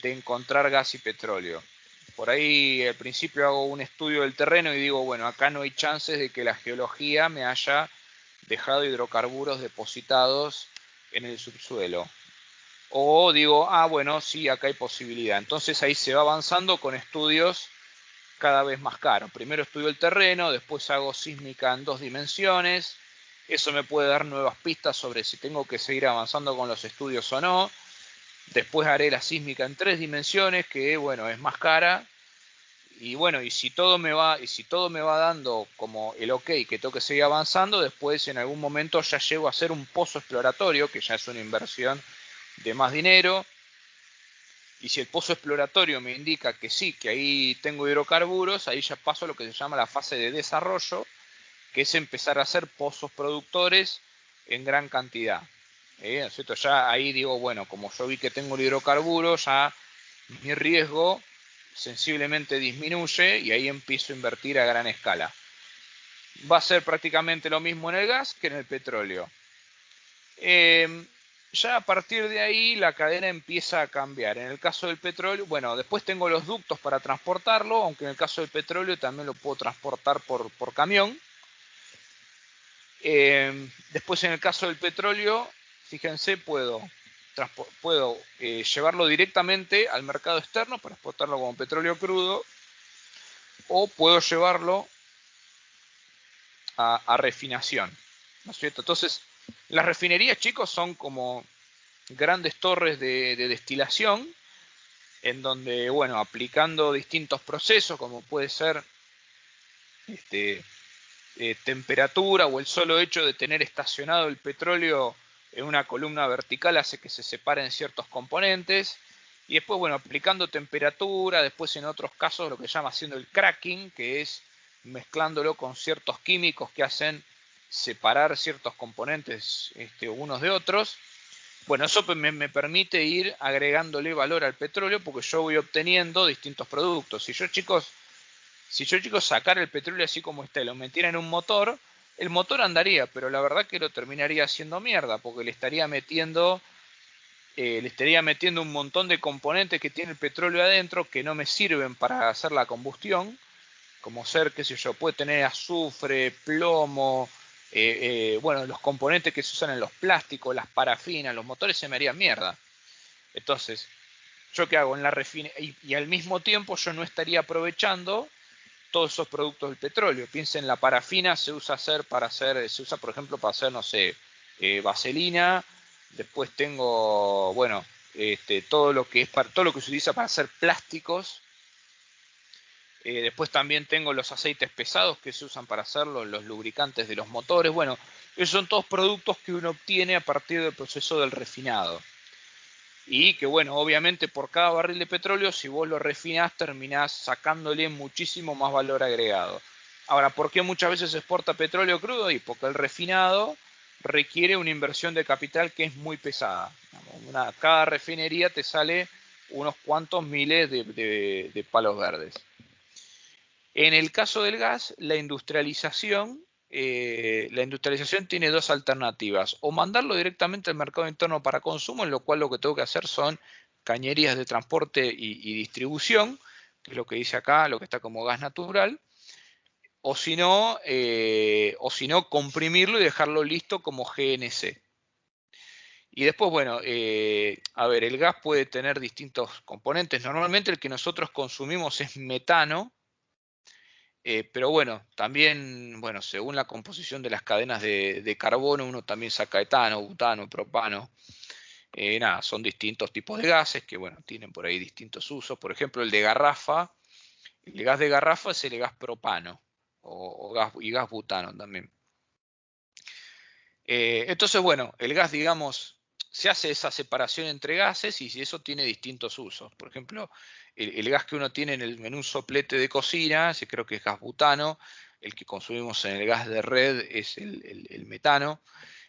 encontrar gas y petróleo. Por ahí al principio hago un estudio del terreno y digo, bueno, acá no hay chances de que la geología me haya dejado hidrocarburos depositados en el subsuelo. O digo, bueno, sí, acá hay posibilidad. Entonces ahí se va avanzando con estudios cada vez más caros. Primero estudio el terreno, después hago sísmica en 2 dimensiones. Eso me puede dar nuevas pistas sobre si tengo que seguir avanzando con los estudios o no. Después haré la sísmica en 3 dimensiones, que bueno, es más cara. Y bueno, y si todo me va dando como el ok que tengo que seguir avanzando, después en algún momento ya llego a hacer un pozo exploratorio, que ya es una inversión de más dinero. Y si el pozo exploratorio me indica que sí, que ahí tengo hidrocarburos, ahí ya paso a lo que se llama la fase de desarrollo, que es empezar a hacer pozos productores en gran cantidad. ¿No es cierto? Ya ahí digo, bueno, como yo vi que tengo el hidrocarburo, ya mi riesgo sensiblemente disminuye y ahí empiezo a invertir a gran escala. Va a ser prácticamente lo mismo en el gas que en el petróleo. Ya a partir de ahí la cadena empieza a cambiar. En el caso del petróleo, bueno, después tengo los ductos para transportarlo, aunque en el caso del petróleo también lo puedo transportar por camión. Después en el caso del petróleo, fíjense, puedo llevarlo directamente al mercado externo para exportarlo como petróleo crudo, o puedo llevarlo a refinación, ¿no es cierto? Entonces, las refinerías, chicos, son como grandes torres de destilación, en donde, bueno, aplicando distintos procesos, como puede ser temperatura o el solo hecho de tener estacionado el petróleo en una columna vertical hace que se separen ciertos componentes. Y después, bueno, aplicando temperatura, después en otros casos lo que se llama haciendo el cracking, que es mezclándolo con ciertos químicos que hacen separar ciertos componentes unos de otros. Bueno, eso me permite ir agregándole valor al petróleo porque yo voy obteniendo distintos productos. Si yo, chicos, sacara el petróleo así como está y lo metiera en un motor, el motor andaría, pero la verdad que lo terminaría haciendo mierda porque le estaría metiendo un montón de componentes que tiene el petróleo adentro que no me sirven para hacer la combustión, como ser, qué sé yo, puede tener azufre, plomo, bueno, los componentes que se usan en los plásticos, las parafinas, los motores se me harían mierda. Entonces, ¿yo qué hago? En la refinería, y al mismo tiempo yo no estaría aprovechando todos esos productos del petróleo. Piensen, la parafina se usa por ejemplo, para hacer, no sé, vaselina. Después tengo, bueno, todo lo que se utiliza para hacer plásticos. Después también tengo los aceites pesados que se usan para hacer los lubricantes de los motores. Bueno, esos son todos productos que uno obtiene a partir del proceso del refinado. Y que bueno, obviamente por cada barril de petróleo, si vos lo refinás, terminás sacándole muchísimo más valor agregado. Ahora, ¿por qué muchas veces se exporta petróleo crudo? Y porque el refinado requiere una inversión de capital que es muy pesada. Cada refinería te sale unos cuantos miles de palos verdes. En el caso del gas, la industrialización tiene dos alternativas: o mandarlo directamente al mercado interno para consumo, en lo cual lo que tengo que hacer son cañerías de transporte y distribución, que es lo que dice acá, lo que está como gas natural, o si no, comprimirlo y dejarlo listo como GNC. Y después, bueno, a ver, el gas puede tener distintos componentes. Normalmente el que nosotros consumimos es metano. Pero bueno, también, bueno, según la composición de las cadenas de carbono, uno también saca etano, butano, propano. Nada, son distintos tipos de gases que, bueno, tienen por ahí distintos usos. Por ejemplo, el de garrafa, el gas de garrafa es el gas propano y gas butano también. Entonces, bueno, el gas, digamos, se hace esa separación entre gases y eso tiene distintos usos. Por ejemplo, el gas que uno tiene en un soplete de cocina, creo que es gas butano. El que consumimos en el gas de red es el metano.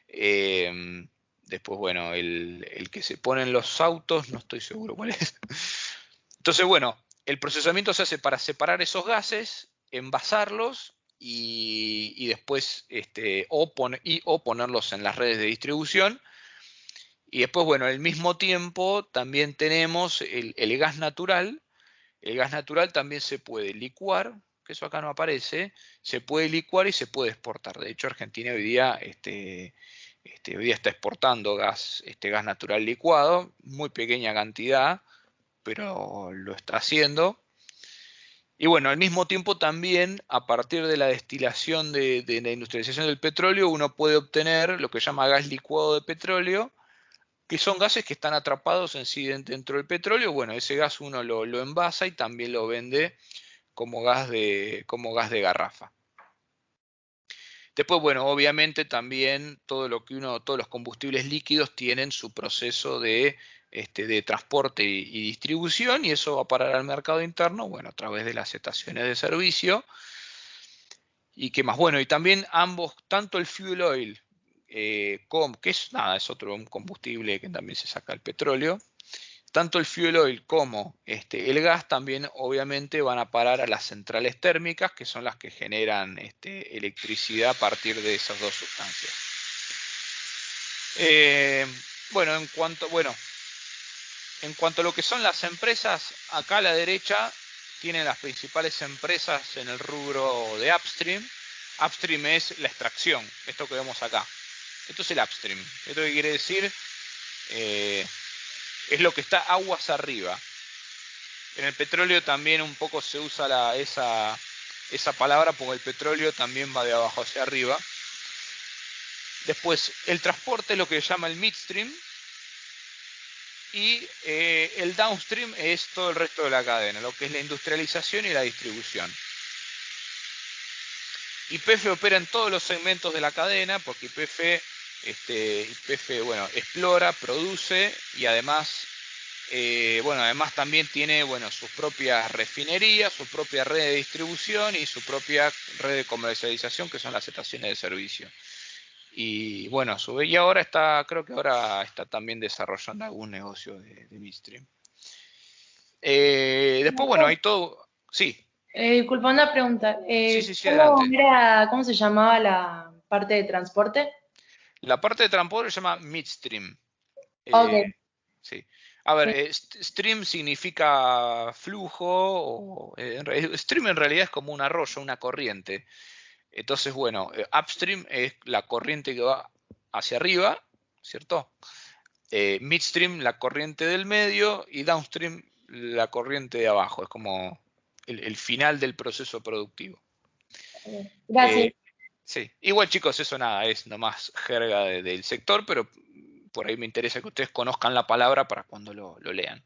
Después, bueno, el que se pone en los autos, no estoy seguro cuál es. Entonces, bueno, el procesamiento se hace para separar esos gases, envasarlos y después o ponerlos en las redes de distribución. Y después, bueno, al mismo tiempo también tenemos el gas natural. El gas natural también se puede licuar, que eso acá no aparece, se puede licuar y se puede exportar. De hecho, Argentina hoy día, hoy día está exportando gas natural licuado, muy pequeña cantidad, pero lo está haciendo. Y bueno, al mismo tiempo también, a partir de la destilación de la industrialización del petróleo, uno puede obtener lo que se llama gas licuado de petróleo, que son gases que están atrapados en sí dentro del petróleo. Bueno, ese gas uno lo envasa y también lo vende como gas de garrafa. Después, bueno, obviamente también todos los combustibles líquidos tienen su proceso de transporte y distribución, y eso va a parar al mercado interno, bueno, a través de las estaciones de servicio. ¿Y qué más? Bueno, y también ambos, tanto el fuel oil, que es otro combustible que también se saca del petróleo, tanto el fuel oil como el gas también obviamente van a parar a las centrales térmicas, que son las que generan electricidad a partir de esas dos sustancias. Bueno, en cuanto a lo que son las empresas, acá a la derecha tienen las principales empresas en el rubro de upstream. Upstream es la extracción, esto que vemos acá. Esto es el upstream. ¿Esto qué quiere decir? Es lo que está aguas arriba. En el petróleo también un poco se usa esa palabra porque el petróleo también va de abajo hacia arriba. Después, el transporte es lo que se llama el midstream. Y el downstream es todo el resto de la cadena, lo que es la industrialización y la distribución. YPF opera en todos los segmentos de la cadena porque YPF bueno, explora, produce y además además también tiene sus propias refinerías, su propia red de distribución y su propia red de comercialización, que son las estaciones de servicio. Y bueno, a su vez, y ahora creo que ahora está también desarrollando algún negocio de midstream. Después, bueno, hay todo. Sí, Disculpa, una pregunta. sí, adelante. ¿Cómo se llamaba la parte de transporte? La parte de transporte se llama midstream. Ok. Sí. A ver, stream significa flujo, stream en realidad es como un arroyo, una corriente. Entonces, bueno, upstream es la corriente que va hacia arriba, ¿cierto? Midstream, la corriente del medio, y downstream, la corriente de abajo. Es como el final del proceso productivo. Gracias. Sí, igual chicos, eso nada, es nomás jerga del sector, pero por ahí me interesa que ustedes conozcan la palabra para cuando lo lean.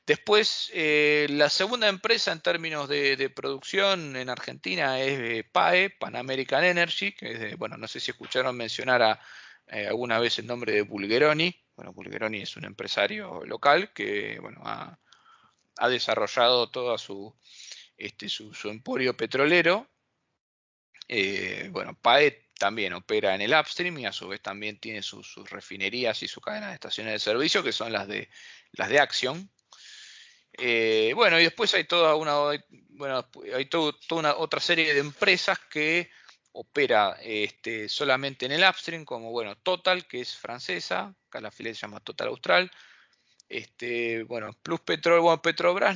Después, la segunda empresa en términos de producción en Argentina es PAE, Pan American Energy, que es bueno, no sé si escucharon mencionar alguna vez el nombre de Bulgeroni. Bueno, Bulgeroni es un empresario local que bueno, ha desarrollado toda su emporio petrolero. Bueno, PAE también opera en el upstream y a su vez también tiene sus refinerías y su cadena de estaciones de servicio, que son las de Axion. Bueno, y después hay toda una otra serie de empresas que opera solamente en el upstream, como bueno, Total, que es francesa, acá la filial se llama Total Austral. Bueno, Plus Petrol, bueno, Petrobras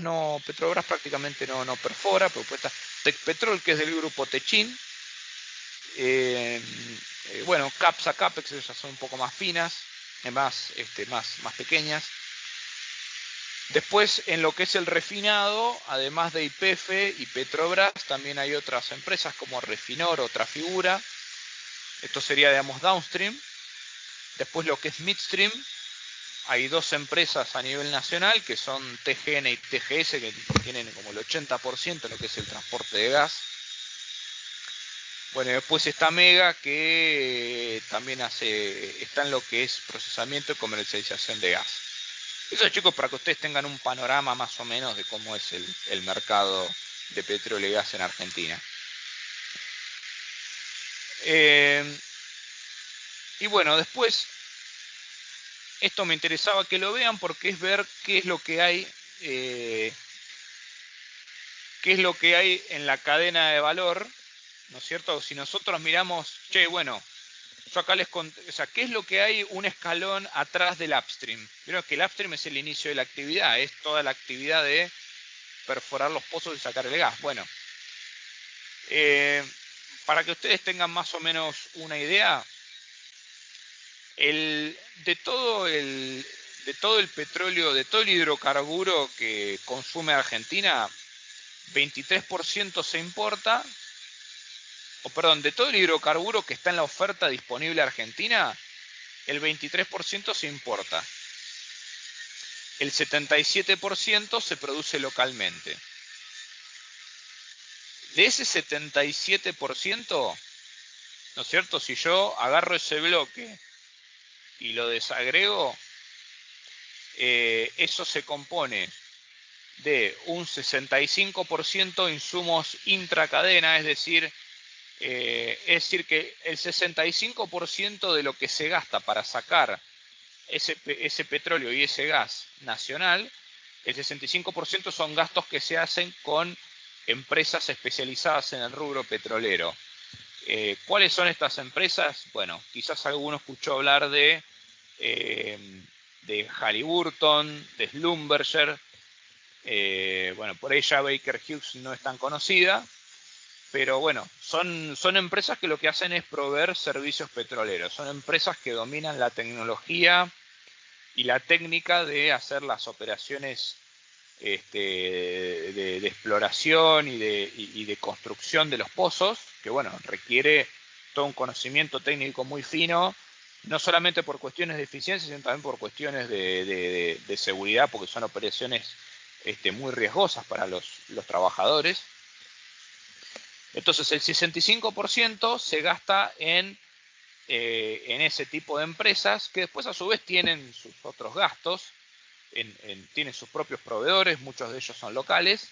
prácticamente no perfora, pero pues está Tecpetrol, que es del grupo Techin. Bueno, Capsa, Capex, esas son un poco más finas, más pequeñas. Después, en lo que es el refinado, además de YPF y Petrobras, también hay otras empresas como Refinor o Trafigura. Esto sería, digamos, downstream. Después lo que es midstream, hay dos empresas a nivel nacional que son TGN y TGS, que tienen como el 80% de lo que es el transporte de gas. Bueno, después está Mega, que también está en lo que es procesamiento y comercialización de gas. Eso, chicos, para que ustedes tengan un panorama más o menos de cómo es el mercado de petróleo y gas en Argentina. Y bueno, después, esto me interesaba que lo vean porque es ver qué es lo que hay, en la cadena de valor, ¿no es cierto? Si nosotros miramos, bueno, yo acá les conté, o sea, ¿qué es lo que hay un escalón atrás del upstream? Vieron que el upstream es el inicio de la actividad, es toda la actividad de perforar los pozos y sacar el gas. Bueno, para que ustedes tengan más o menos una idea, de todo el petróleo, de todo el hidrocarburo que consume Argentina, 23% se importa, de todo el hidrocarburo que está en la oferta disponible a Argentina, el 23% se importa. El 77% se produce localmente. De ese 77%, ¿no es cierto? Si yo agarro ese bloque y lo desagrego, eso se compone de un 65% insumos intracadena, es decir que el 65% de lo que se gasta para sacar ese petróleo y ese gas nacional, el 65% son gastos que se hacen con empresas especializadas en el rubro petrolero. ¿Cuáles son estas empresas? Bueno, quizás alguno escuchó hablar de Halliburton, de Schlumberger. Bueno, por ella Baker Hughes no es tan conocida, pero bueno, son empresas que lo que hacen es proveer servicios petroleros. Son empresas que dominan la tecnología y la técnica de hacer las operaciones de exploración y de construcción de los pozos, que bueno, requiere todo un conocimiento técnico muy fino, no solamente por cuestiones de eficiencia, sino también por cuestiones de seguridad, porque son operaciones muy riesgosas para los trabajadores. Entonces el 65% se gasta en ese tipo de empresas, que después a su vez tienen sus otros gastos, tienen sus propios proveedores, muchos de ellos son locales,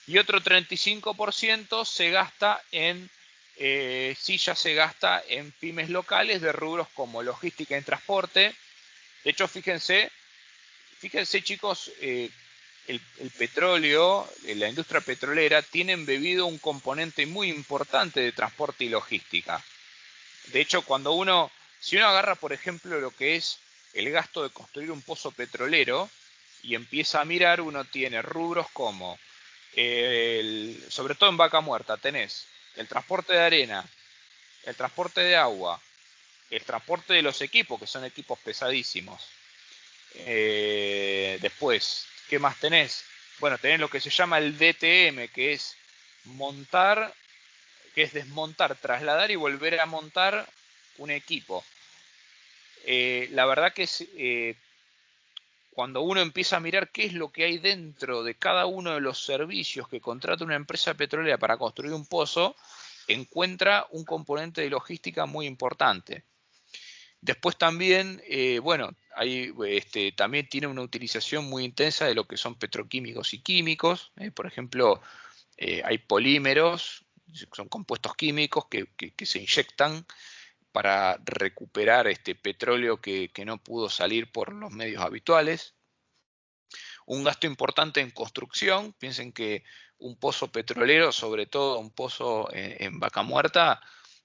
y otro 35% se gasta se gasta en pymes locales de rubros como logística y transporte. De hecho, fíjense chicos, el petróleo, la industria petrolera, tiene embebido un componente muy importante de transporte y logística. De hecho, si uno agarra, por ejemplo, lo que es el gasto de construir un pozo petrolero y empieza a mirar, uno tiene rubros como, sobre todo en Vaca Muerta, tenés el transporte de arena, el transporte de agua, el transporte de los equipos, que son equipos pesadísimos. Después, ¿qué más tenés? Bueno, tenés lo que se llama el DTM, que es desmontar, trasladar y volver a montar un equipo. La verdad que cuando uno empieza a mirar qué es lo que hay dentro de cada uno de los servicios que contrata una empresa petrolera para construir un pozo, encuentra un componente de logística muy importante. Después también, también tiene una utilización muy intensa de lo que son petroquímicos y químicos. Por ejemplo, hay polímeros, son compuestos químicos que se inyectan para recuperar petróleo que no pudo salir por los medios habituales. Un gasto importante en construcción. Piensen que un pozo petrolero, sobre todo un pozo en Vaca Muerta,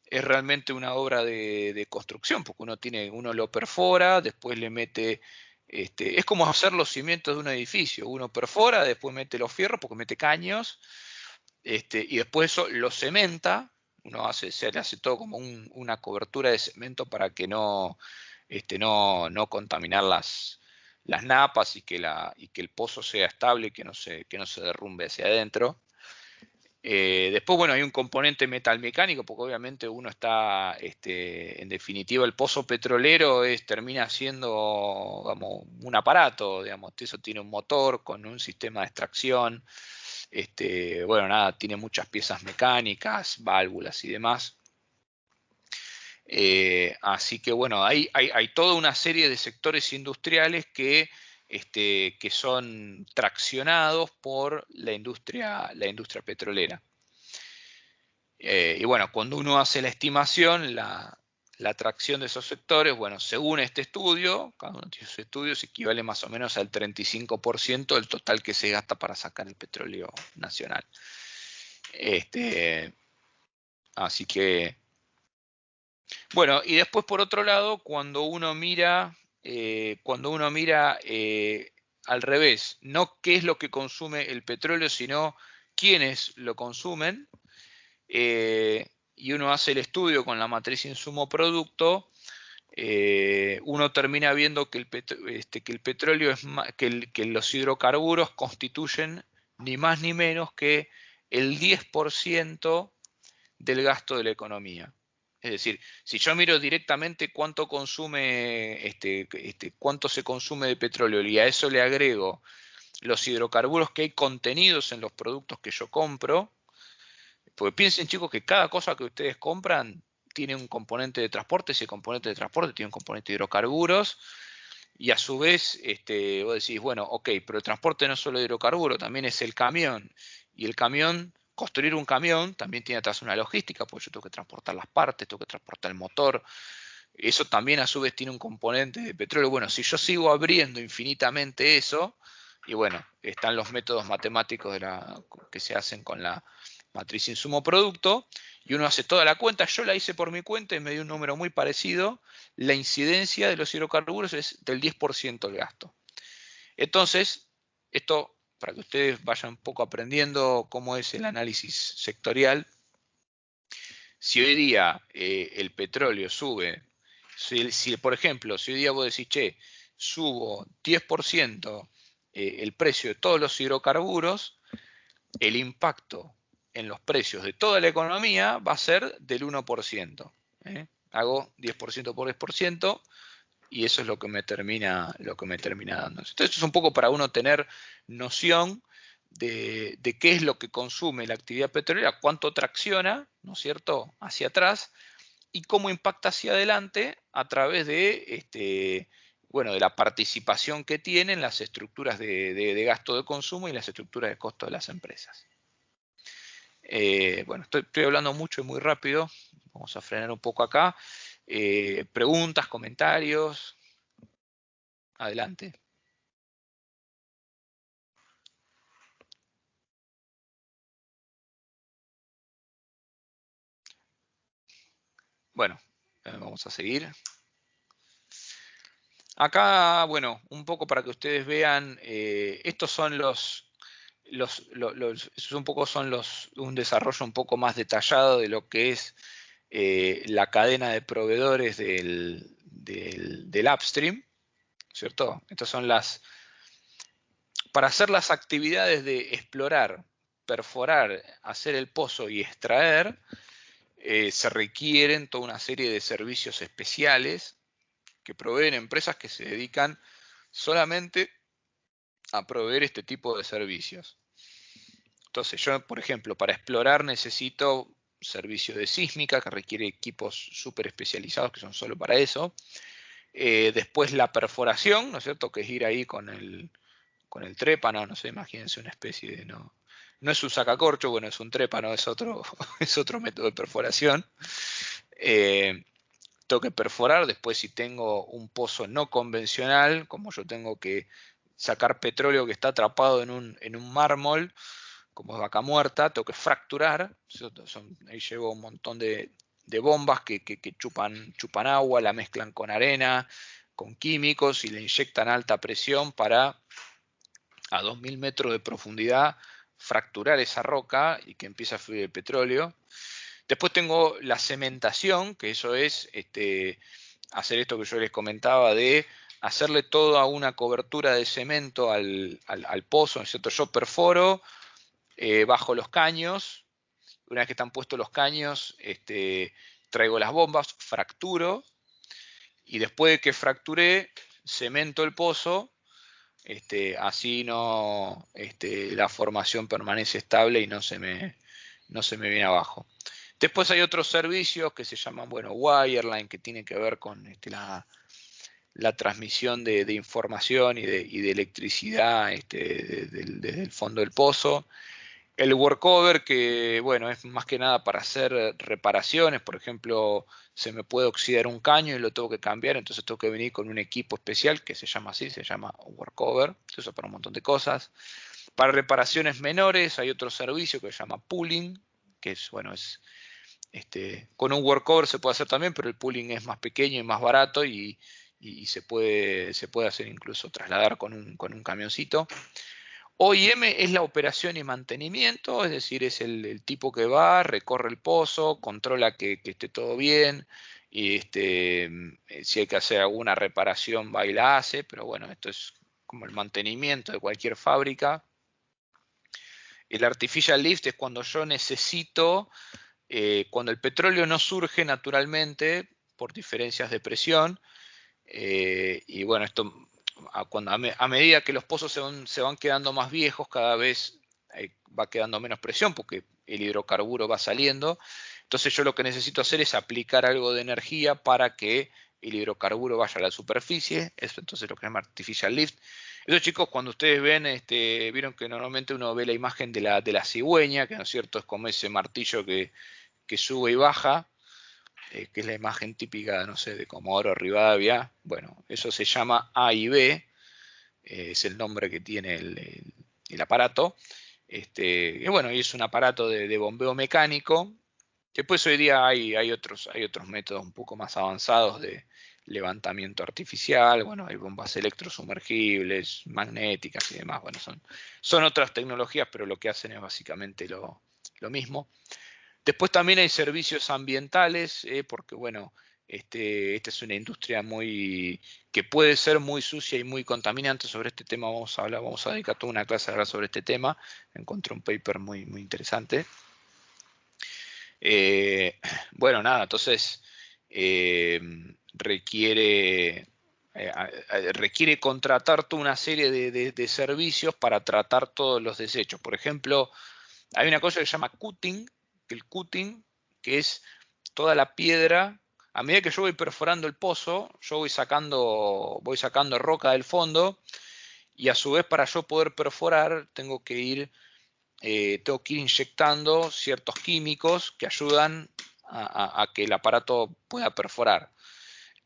es realmente una obra de construcción, porque uno lo perfora, después le mete, es como hacer los cimientos de un edificio, uno perfora, después mete los fierros, porque mete caños, y después eso lo cementa, se le hace todo como una cobertura de cemento para que no contaminar las napas y que el pozo sea estable, que no se derrumbe hacia adentro. Después, bueno, hay un componente metalmecánico, porque obviamente uno está, en definitiva, el pozo petrolero termina siendo, digamos, un aparato, digamos, eso tiene un motor con un sistema de extracción, bueno, nada, tiene muchas piezas mecánicas, válvulas y demás. Así que, bueno, hay toda una serie de sectores industriales que son traccionados por la industria petrolera. Y bueno, cuando uno hace la estimación, la tracción de esos sectores, bueno, según este estudio, cada uno de esos estudios equivale más o menos al 35% del total que se gasta para sacar el petróleo nacional. Así que, bueno, y después por otro lado, cuando uno mira al revés, no qué es lo que consume el petróleo, sino quiénes lo consumen, y uno hace el estudio con la matriz insumo-producto, uno termina viendo que el petróleo que los hidrocarburos constituyen ni más ni menos que el 10% del gasto de la economía. Es decir, si yo miro directamente cuánto cuánto se consume de petróleo y a eso le agrego los hidrocarburos que hay contenidos en los productos que yo compro, porque piensen, chicos, que cada cosa que ustedes compran tiene un componente de transporte, ese componente de transporte tiene un componente de hidrocarburos, y a su vez vos decís, bueno, ok, pero el transporte no es solo hidrocarburo, también es el camión, y el camión, construir un camión también tiene atrás una logística, porque yo tengo que transportar las partes, tengo que transportar el motor, eso también a su vez tiene un componente de petróleo. Bueno, si yo sigo abriendo infinitamente eso, y bueno, están los métodos matemáticos que se hacen con la matriz insumo-producto, y uno hace toda la cuenta. Yo la hice por mi cuenta y me dio un número muy parecido. La incidencia de los hidrocarburos es del 10% del gasto. Entonces, esto, para que ustedes vayan un poco aprendiendo cómo es el análisis sectorial, si hoy día el petróleo sube, por ejemplo, si hoy día vos decís, che, subo 10% el precio de todos los hidrocarburos, el impacto en los precios de toda la economía va a ser del 1%. Hago 10% por 10% y eso es lo que me termina dando. Entonces, esto es un poco para uno tener noción de qué es lo que consume la actividad petrolera, cuánto tracciona, ¿no es cierto?, hacia atrás, y cómo impacta hacia adelante a través de, bueno, de la participación que tienen las estructuras de gasto de consumo y las estructuras de costo de las empresas. Bueno, estoy hablando mucho y muy rápido. Vamos a frenar un poco acá. Preguntas, comentarios. Adelante. Bueno, vamos a seguir. Acá, bueno, un poco para que ustedes vean, estos son un desarrollo un poco más detallado de lo que es la cadena de proveedores del upstream, ¿cierto? Estas son para hacer las actividades de explorar, perforar, hacer el pozo y extraer, se requieren toda una serie de servicios especiales que proveen empresas que se dedican solamente a proveer este tipo de servicios. Entonces yo, por ejemplo, para explorar necesito servicio de sísmica que requiere equipos súper especializados que son solo para eso. Después la perforación, ¿no es cierto?, que es ir ahí con el trépano, no sé, imagínense una especie de... No es un sacacorcho, bueno, es un trépano, es otro método de perforación. Tengo que perforar, después si tengo un pozo no convencional, como yo tengo que sacar petróleo que está atrapado en un mármol, como es Vaca Muerta, tengo que fracturar, ahí llevo un montón de bombas que chupan agua, la mezclan con arena, con químicos y le inyectan alta presión para a 2000 metros de profundidad fracturar esa roca y que empiece a fluir el petróleo. Después tengo la cementación, que eso es hacer esto que yo les comentaba de hacerle toda una cobertura de cemento al pozo, ¿no es cierto? Yo perforo, bajo los caños, una vez que están puestos los caños, traigo las bombas, fracturo, y después de que fracturé, cemento el pozo, así no, la formación permanece estable y no se me viene abajo. Después hay otros servicios que se llaman, bueno, wireline, que tienen que ver con la transmisión de información y de electricidad desde el fondo del pozo. El workover, que bueno, es más que nada para hacer reparaciones. Por ejemplo, se me puede oxidar un caño y lo tengo que cambiar, entonces tengo que venir con un equipo especial que se llama así, se llama workover. Se usa para un montón de cosas. Para reparaciones menores hay otro servicio que se llama pooling, que es, bueno, con un workover se puede hacer también, pero el pooling es más pequeño y más barato y se puede hacer incluso trasladar con un camioncito. OIM es la operación y mantenimiento, es decir, es el tipo que va, recorre el pozo, controla que esté todo bien, y si hay que hacer alguna reparación va y la hace, pero bueno, esto es como el mantenimiento de cualquier fábrica. El artificial lift es cuando yo necesito, cuando el petróleo no surge naturalmente por diferencias de presión, y bueno, esto a medida que los pozos se van quedando más viejos, cada vez va quedando menos presión porque el hidrocarburo va saliendo. Entonces yo lo que necesito hacer es aplicar algo de energía para que el hidrocarburo vaya a la superficie. Eso entonces lo que se llama artificial lift. Eso, chicos, cuando ustedes ven, vieron que normalmente uno ve la imagen de la cigüeña, que no es cierto, es como ese martillo que sube y baja, que es la imagen típica, no sé, de Comodoro Rivadavia. Bueno, eso se llama AIB, es el nombre que tiene el aparato. Y bueno, y es un aparato de bombeo mecánico. Después hoy día hay otros métodos un poco más avanzados de levantamiento artificial. Bueno, hay bombas electrosumergibles, magnéticas y demás. Bueno, son otras tecnologías, pero lo que hacen es básicamente lo mismo. Después también hay servicios ambientales, porque bueno, esta es una industria que puede ser muy sucia y muy contaminante. Sobre este tema vamos a dedicar toda una clase a hablar sobre este tema. Encontré un paper muy interesante. Bueno, nada, entonces requiere contratar toda una serie de servicios para tratar todos los desechos. Por ejemplo, hay una cosa que se llama cutting, el cutting, que es toda la piedra. A medida que yo voy perforando el pozo, yo voy sacando roca del fondo, y a su vez, para yo poder perforar, tengo que ir inyectando ciertos químicos que ayudan a que el aparato pueda perforar.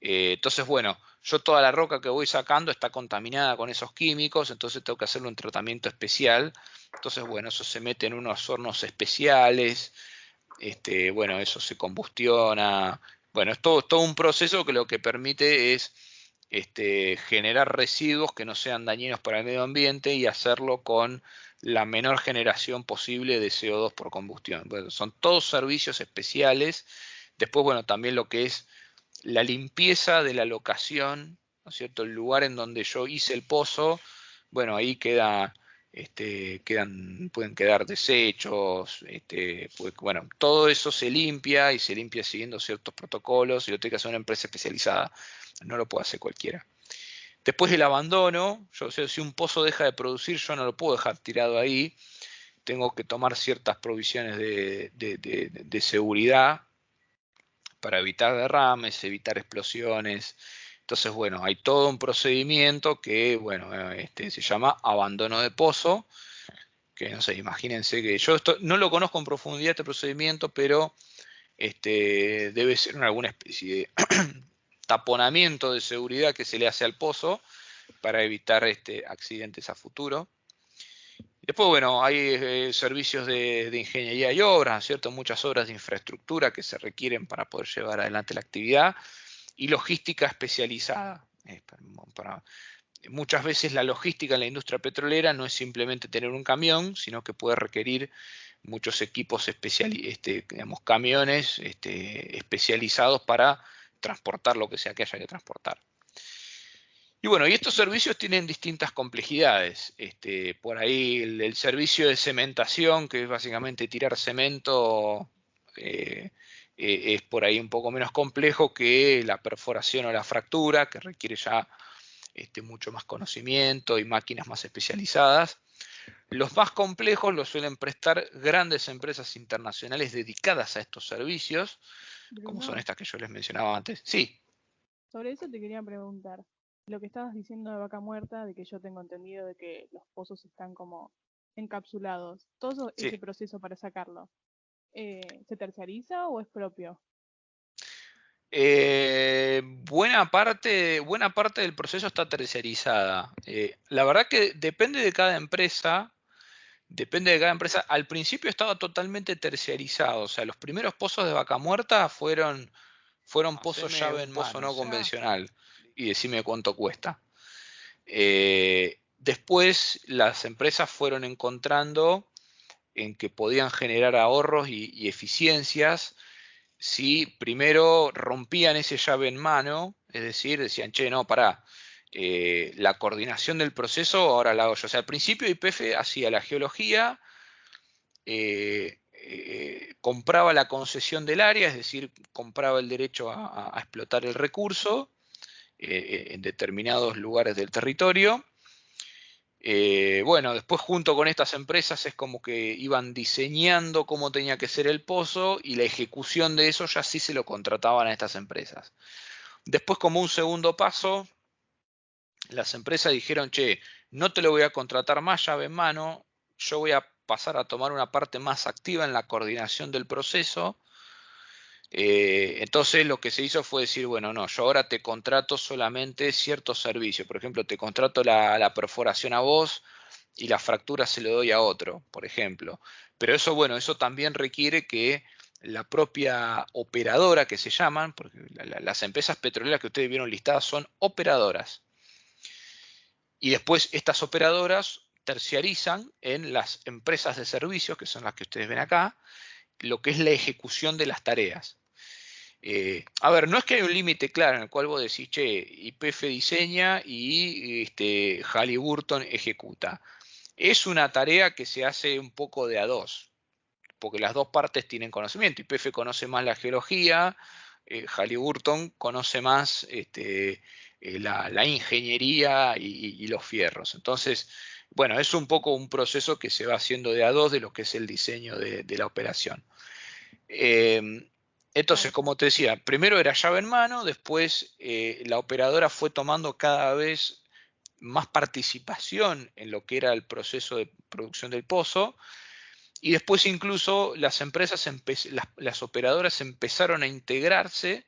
Entonces, bueno, yo toda la roca que voy sacando está contaminada con esos químicos, entonces tengo que hacerle un tratamiento especial. Entonces, bueno, eso se mete en unos hornos especiales, bueno, eso se combustiona. Bueno, es todo un proceso que lo que permite es generar residuos que no sean dañinos para el medio ambiente y hacerlo con la menor generación posible de CO2 por combustión. Bueno, son todos servicios especiales. Después, bueno, también lo que es la limpieza de la locación, ¿no es cierto? El lugar en donde yo hice el pozo, bueno, ahí pueden quedar desechos, pues, bueno, todo eso se limpia y se limpia siguiendo ciertos protocolos, y lo tiene que hacer una empresa especializada, no lo puede hacer cualquiera. Después el abandono, si un pozo deja de producir, yo no lo puedo dejar tirado ahí, tengo que tomar ciertas provisiones de seguridad para evitar derrames, evitar explosiones. Entonces, bueno, hay todo un procedimiento que, bueno, se llama abandono de pozo, que no sé, imagínense que yo no lo conozco en profundidad este procedimiento, pero debe ser alguna especie de taponamiento de seguridad que se le hace al pozo para evitar accidentes a futuro. Después, bueno, hay servicios de ingeniería y obras, ¿cierto? Muchas obras de infraestructura que se requieren para poder llevar adelante la actividad, y logística especializada. Muchas veces la logística en la industria petrolera no es simplemente tener un camión, sino que puede requerir muchos equipos camiones especializados para transportar lo que sea que haya que transportar. Y bueno, y estos servicios tienen distintas complejidades. Por ahí el servicio de cementación, que es básicamente tirar cemento, es por ahí un poco menos complejo que la perforación o la fractura, que requiere ya mucho más conocimiento y máquinas más especializadas. Los más complejos los suelen prestar grandes empresas internacionales dedicadas a estos servicios, como son Bruno, estas que yo les mencionaba antes. Sí, sobre eso te quería preguntar. Lo que estabas diciendo de Vaca Muerta, de que yo tengo entendido de que los pozos están como encapsulados. Todo sí. ese proceso para sacarlo, ¿se terciariza o es propio? Buena parte del proceso está terciarizada. La verdad que depende de cada empresa. Depende de cada empresa. Al principio estaba totalmente terciarizado. O sea, los primeros pozos de Vaca Muerta fueron pozos llave en mano, pozo no convencional. Y decime cuánto cuesta. Después las empresas fueron encontrando en que podían generar ahorros y eficiencias si primero rompían ese llave en mano, es decir, decían, che, no, pará, la coordinación del proceso ahora la hago yo. O sea, al principio YPF hacía la geología, compraba la concesión del área, es decir, compraba el derecho a explotar el recurso en determinados lugares del territorio. Bueno, después junto con estas empresas es como que iban diseñando cómo tenía que ser el pozo y la ejecución de eso ya sí se lo contrataban a estas empresas. Después, como un segundo paso, las empresas dijeron, che, no te lo voy a contratar más llave en mano, yo voy a pasar a tomar una parte más activa en la coordinación del proceso. Entonces lo que se hizo fue decir, bueno, no, yo ahora te contrato solamente ciertos servicios. Por ejemplo, te contrato la perforación a vos y la fractura se lo doy a otro, por ejemplo. Pero eso, bueno, eso también requiere que la propia operadora que se llaman, porque las empresas petroleras que ustedes vieron listadas son operadoras. Y después estas operadoras terciarizan en las empresas de servicios, que son las que ustedes ven acá, lo que es la ejecución de las tareas. A ver, no es que hay un límite claro en el cual vos decís, che, YPF diseña y Halliburton ejecuta. Es una tarea que se hace un poco de a dos, porque las dos partes tienen conocimiento. YPF conoce más la geología, Halliburton conoce más la ingeniería y los fierros. Entonces, bueno, es un poco un proceso que se va haciendo de a dos de lo que es el diseño de la operación. Entonces, como te decía, primero era llave en mano, después la operadora fue tomando cada vez más participación en lo que era el proceso de producción del pozo, y después incluso las empresas, las operadoras empezaron a integrarse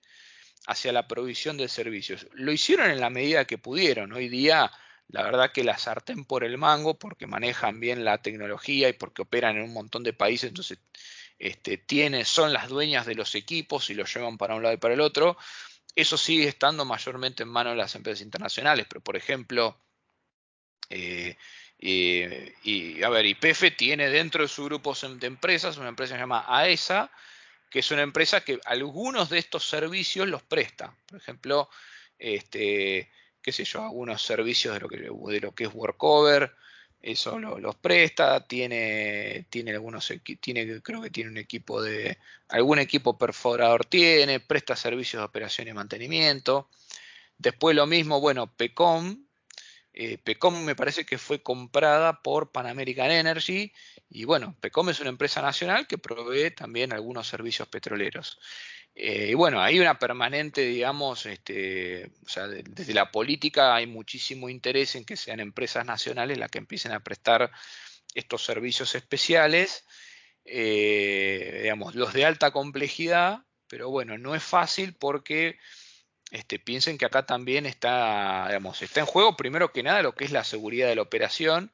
hacia la provisión de servicios. Lo hicieron en la medida que pudieron. Hoy día, la verdad que la sartén por el mango, porque manejan bien la tecnología y porque operan en un montón de países, entonces son las dueñas de los equipos y los llevan para un lado y para el otro. Eso sigue estando mayormente en manos de las empresas internacionales, pero por ejemplo, YPF tiene dentro de su grupo de empresas una empresa que se llama AESA, que es una empresa que algunos de estos servicios los presta. Por ejemplo, qué sé yo, algunos servicios de lo que es workover, eso los presta, tiene algunos, creo que tiene un equipo algún equipo perforador presta servicios de operación y mantenimiento. Después lo mismo, bueno, PECOM me parece que fue comprada por Pan American Energy y bueno, PECOM es una empresa nacional que provee también algunos servicios petroleros. Y bueno, hay una permanente, digamos, o sea, desde la política hay muchísimo interés en que sean empresas nacionales las que empiecen a prestar estos servicios especiales, digamos, los de alta complejidad, pero bueno, no es fácil porque piensen que acá también está en juego primero que nada lo que es la seguridad de la operación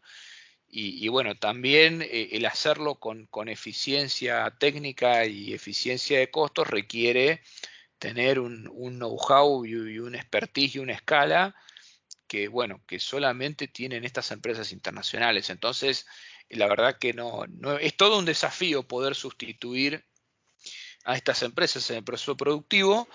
y bueno, también el hacerlo con eficiencia técnica y eficiencia de costos requiere tener un know-how y un expertise y una escala que, bueno, que solamente tienen estas empresas internacionales. Entonces, la verdad que no es todo un desafío poder sustituir a estas empresas en el proceso productivo.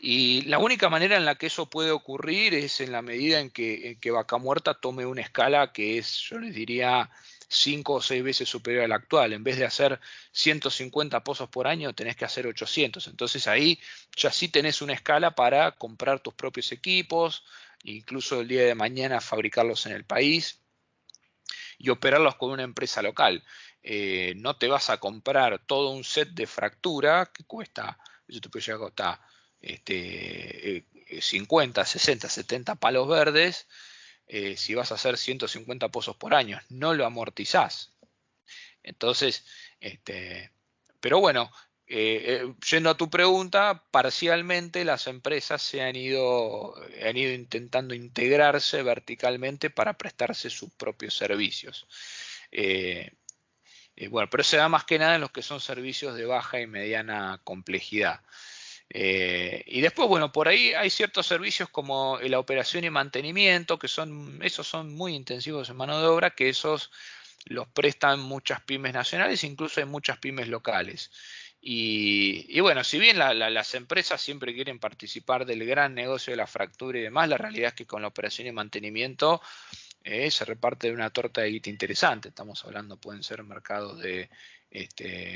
Y la única manera en la que eso puede ocurrir es en la medida en que Vaca Muerta tome una escala que es, yo les diría, 5 o 6 veces superior a la actual. En vez de hacer 150 pozos por año, tenés que hacer 800. Entonces ahí ya sí tenés una escala para comprar tus propios equipos, incluso el día de mañana fabricarlos en el país y operarlos con una empresa local. No te vas a comprar todo un set de fractura que cuesta, eso te puede llegar a costar 50, 60, 70 palos verdes, si vas a hacer 150 pozos por año, no lo amortizás. Entonces, pero bueno, yendo a tu pregunta, parcialmente las empresas han ido intentando integrarse verticalmente para prestarse sus propios servicios. Bueno, pero se da más que nada en los que son servicios de baja y mediana complejidad. Y después, bueno, por ahí hay ciertos servicios como la operación y mantenimiento, que esos son muy intensivos en mano de obra, que esos los prestan muchas pymes nacionales, incluso hay muchas pymes locales. Y bueno, si bien las empresas siempre quieren participar del gran negocio de la fractura y demás, la realidad es que con la operación y mantenimiento se reparte de una torta de guita interesante. Estamos hablando, pueden ser mercados de,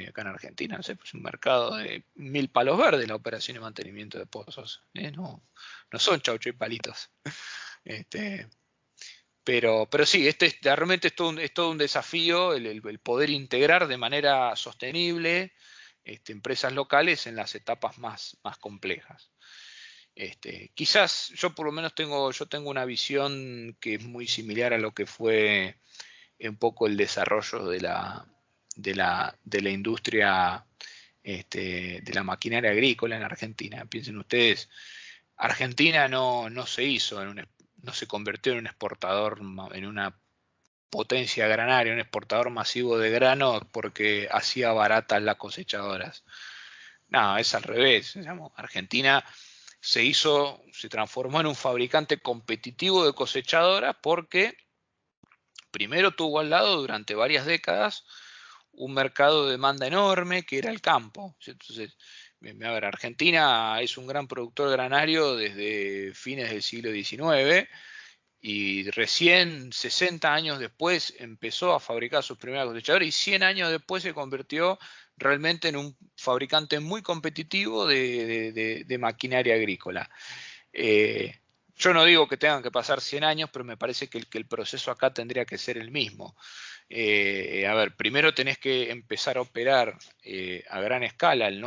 acá en Argentina, no sé, pues un mercado de 1000 palos verdes la operación y mantenimiento de pozos. No son chaucho y palitos. Pero sí, realmente es todo un desafío el poder integrar de manera sostenible empresas locales en las etapas más complejas. Quizás yo por lo menos tengo una visión que es muy similar a lo que fue un poco el desarrollo de la industria de la maquinaria agrícola en Argentina. Piensen ustedes, Argentina no se convirtió en un exportador, en una potencia granaria, un exportador masivo de grano porque hacía baratas las cosechadoras. No, es al revés. Digamos, Argentina se transformó en un fabricante competitivo de cosechadoras porque primero tuvo al lado durante varias décadas un mercado de demanda enorme que era el campo. Entonces, a ver, Argentina es un gran productor granario desde fines del siglo XIX y recién 60 años después empezó a fabricar sus primeras cosechadoras y 100 años después se convirtió realmente en un fabricante muy competitivo de maquinaria agrícola. Yo no digo que tengan que pasar 100 años, pero me parece que el proceso acá tendría que ser el mismo. A ver, primero tenés que empezar a operar a gran escala el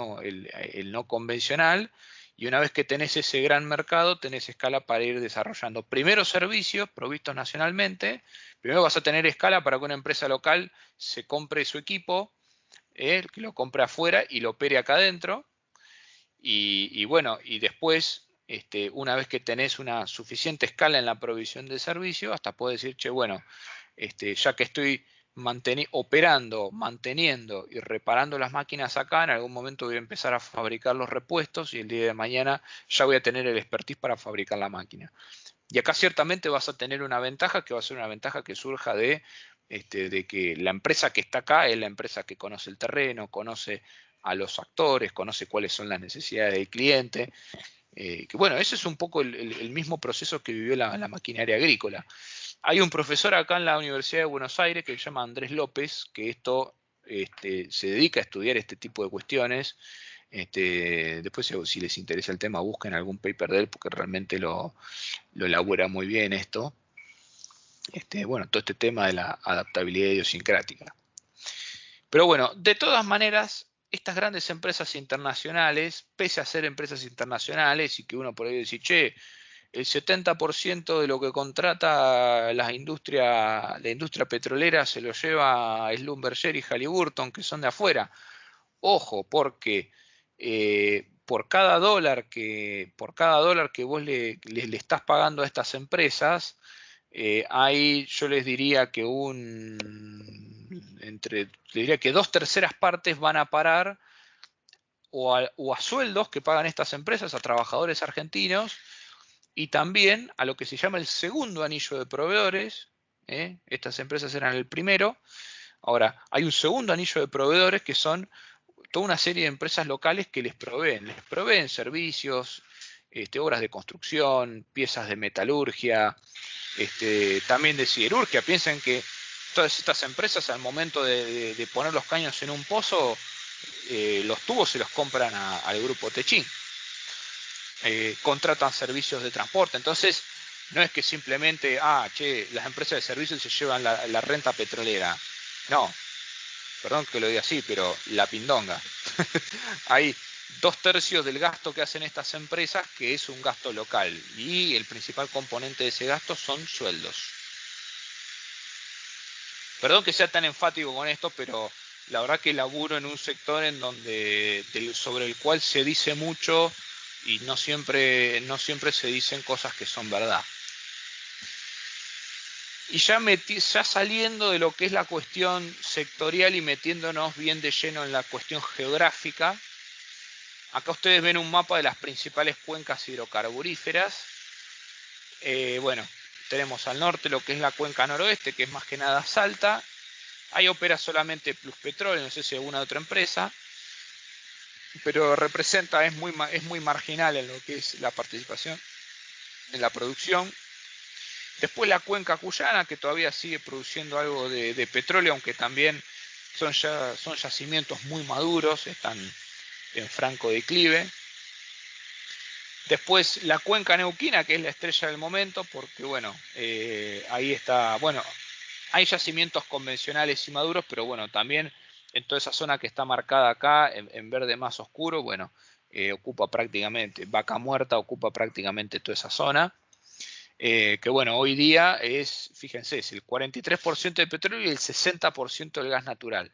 no convencional, y una vez que tenés ese gran mercado, tenés escala para ir desarrollando primero servicios provistos nacionalmente. Primero vas a tener escala para que una empresa local se compre su equipo, que lo compre afuera y lo opere acá adentro. Y bueno, y después, una vez que tenés una suficiente escala en la provisión de servicio, hasta puedes decir, che, bueno, ya que estoy operando, manteniendo y reparando las máquinas acá, en algún momento voy a empezar a fabricar los repuestos y el día de mañana ya voy a tener el expertise para fabricar la máquina. Y acá ciertamente vas a tener una ventaja que va a ser una ventaja que surja de que la empresa que está acá es la empresa que conoce el terreno, conoce a los actores, conoce cuáles son las necesidades del cliente. Que bueno, ese es un poco el mismo proceso que vivió la maquinaria agrícola. Hay un profesor acá en la Universidad de Buenos Aires que se llama Andrés López, que se dedica a estudiar este tipo de cuestiones. Después, si les interesa el tema, busquen algún paper de él, porque realmente lo elabora muy bien esto. Bueno, todo este tema de la adaptabilidad idiosincrática. Pero bueno, de todas maneras, estas grandes empresas internacionales, pese a ser empresas internacionales y que uno por ahí dice, che, el 70% de lo que contrata la industria petrolera se lo lleva Schlumberger y Halliburton, que son de afuera. Ojo, porque por cada dólar que vos le estás pagando a estas empresas, hay, yo les diría que diría que 2/3 partes van a parar o a sueldos que pagan estas empresas a trabajadores argentinos, y también a lo que se llama el segundo anillo de proveedores. Estas empresas eran el primero. Ahora, hay un segundo anillo de proveedores que son toda una serie de empresas locales que les proveen servicios, obras de construcción, piezas de metalurgia, también de siderurgia. Piensen que todas estas empresas al momento de poner los caños en un pozo, los tubos se los compran al grupo Techín. Contratan servicios de transporte. Entonces, no es que simplemente, las empresas de servicios se llevan la renta petrolera. No, perdón que lo diga así, pero la pindonga. Hay 2/3 del gasto que hacen estas empresas que es un gasto local, y el principal componente de ese gasto son sueldos. Perdón que sea tan enfático con esto, pero la verdad que laburo en un sector en donde sobre el cual se dice mucho y no siempre se dicen cosas que son verdad. Y ya saliendo de lo que es la cuestión sectorial y metiéndonos bien de lleno en la cuestión geográfica, acá ustedes ven un mapa de las principales cuencas hidrocarburíferas. Bueno, tenemos al norte lo que es la cuenca noroeste, que es más que nada Salta. Ahí opera solamente Plus Petróleo, no sé si alguna otra empresa, pero representa, es muy marginal en lo que es la participación en la producción. Después la cuenca cuyana, que todavía sigue produciendo algo de petróleo, aunque también son yacimientos muy maduros, están en franco declive. Después la cuenca neuquina, que es la estrella del momento, porque bueno, ahí está, bueno, hay yacimientos convencionales y maduros, pero bueno, también en toda esa zona que está marcada acá, en verde más oscuro, bueno, ocupa prácticamente, Vaca Muerta ocupa prácticamente toda esa zona. Que bueno, hoy día fíjense, es el 43% de petróleo y el 60% del gas natural.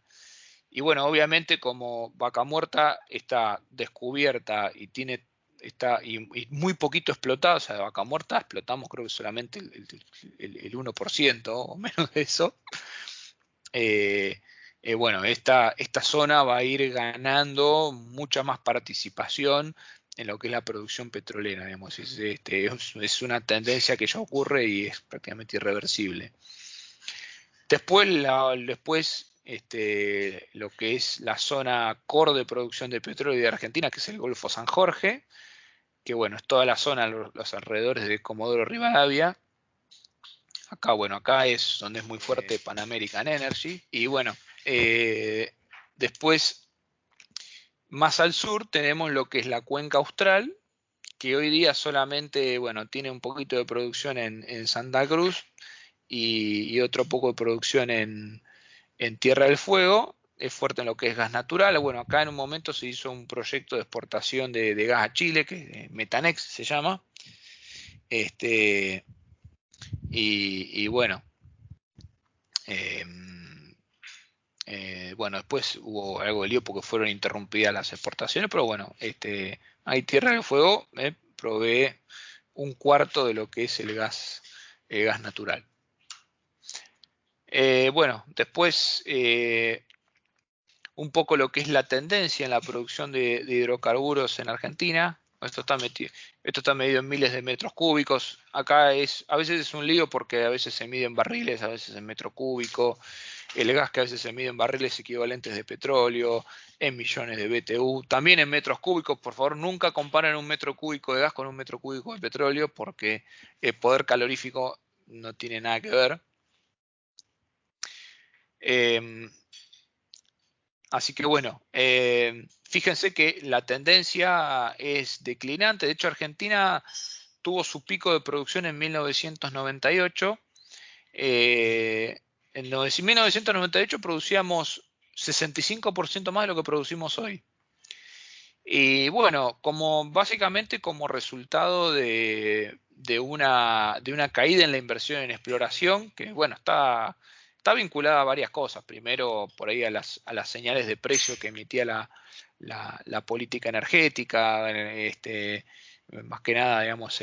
Y bueno, obviamente como Vaca Muerta está descubierta y está muy poquito explotada, o sea, de Vaca Muerta explotamos creo que solamente el 1% o menos de eso. Bueno, esta zona va a ir ganando mucha más participación en lo que es la producción petrolera, digamos. Es una tendencia que ya ocurre y es prácticamente irreversible. Después, lo que es la zona core de producción de petróleo de Argentina, que es el Golfo San Jorge, que bueno, es toda la zona, los alrededores de Comodoro Rivadavia. Acá, bueno, acá es donde es muy fuerte Pan American Energy. Y bueno, después, más al sur, tenemos lo que es la cuenca austral, que hoy día solamente, bueno, tiene un poquito de producción en Santa Cruz y otro poco de producción en Tierra del Fuego. Es fuerte en lo que es gas natural. Bueno, acá en un momento se hizo un proyecto de exportación de gas a Chile, que Metanex se llama. Y bueno, bueno, después hubo algo de lío porque fueron interrumpidas las exportaciones, pero bueno, ahí Tierra del Fuego provee 1/4 de lo que es el gas natural. Bueno, después un poco lo que es la tendencia en la producción de hidrocarburos en Argentina. Esto está medido en miles de metros cúbicos. Acá a veces es un lío porque a veces se mide en barriles, a veces en metro cúbico. El gas que a veces se mide en barriles equivalentes de petróleo, en millones de BTU. También en metros cúbicos. Por favor, nunca comparen un metro cúbico de gas con un metro cúbico de petróleo porque el poder calorífico no tiene nada que ver. Así que bueno, fíjense que la tendencia es declinante. De hecho, Argentina tuvo su pico de producción en 1998. En 1998 producíamos 65% más de lo que producimos hoy. Y bueno, básicamente como resultado de una caída en la inversión en exploración, que bueno, está vinculada a varias cosas. Primero, por ahí a las señales de precio que emitía la política energética, más que nada, digamos,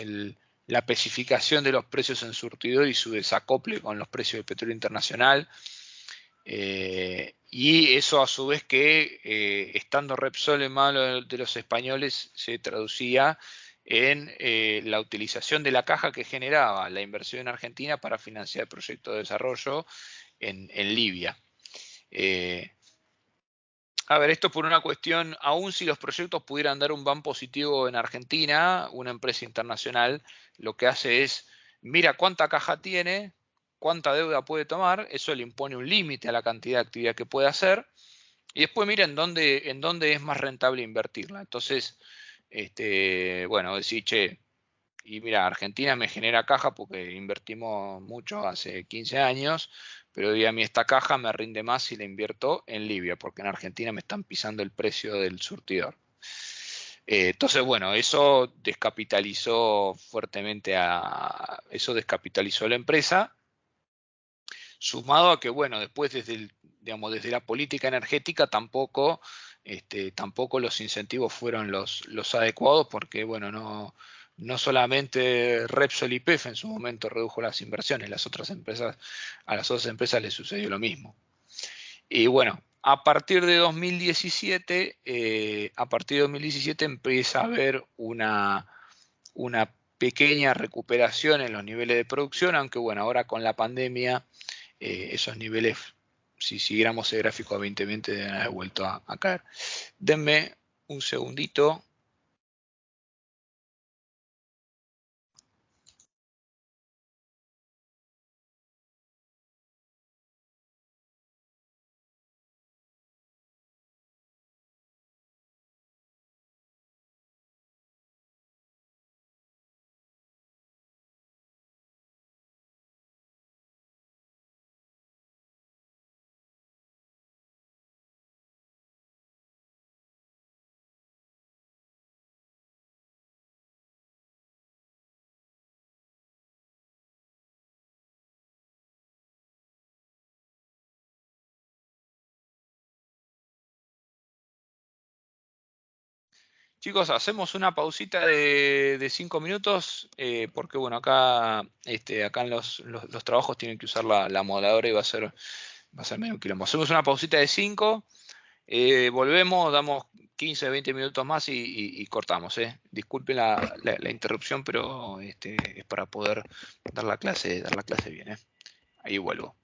la especificación de los precios en surtidor y su desacople con los precios del petróleo internacional. Y eso a su vez que, estando Repsol en manos de los españoles, se traducía en la utilización de la caja que generaba la inversión en Argentina para financiar proyectos de desarrollo en Libia. A ver, esto por una cuestión, aun si los proyectos pudieran dar un van positivo en Argentina, una empresa internacional lo que hace es, mira cuánta caja tiene, cuánta deuda puede tomar, eso le impone un límite a la cantidad de actividad que puede hacer, y después mira en dónde es más rentable invertirla. Entonces, bueno, decir, che, y mira, Argentina me genera caja porque invertimos mucho hace 15 años, pero hoy a mí esta caja me rinde más si la invierto en Libia, porque en Argentina me están pisando el precio del surtidor. Entonces, bueno, eso descapitalizó fuertemente eso descapitalizó la empresa, sumado a que, bueno, después digamos, desde la política energética tampoco los incentivos fueron los adecuados, porque, bueno, no solamente Repsol y PEF en su momento redujo las inversiones, a las otras empresas les sucedió lo mismo. Y bueno, a partir de 2017, empieza a haber una pequeña recuperación en los niveles de producción, aunque bueno, ahora con la pandemia esos niveles, si siguiéramos el gráfico a 2020, deben haber vuelto a caer. Denme un segundito. Chicos, hacemos una pausita de 5 minutos, porque bueno, acá en los trabajos tienen que usar la modeladora y va a ser medio un quilombo. Hacemos una pausita de 5, volvemos, damos 15, 20 minutos más y cortamos. Disculpen la interrupción, pero es para poder dar la clase bien. Ahí vuelvo.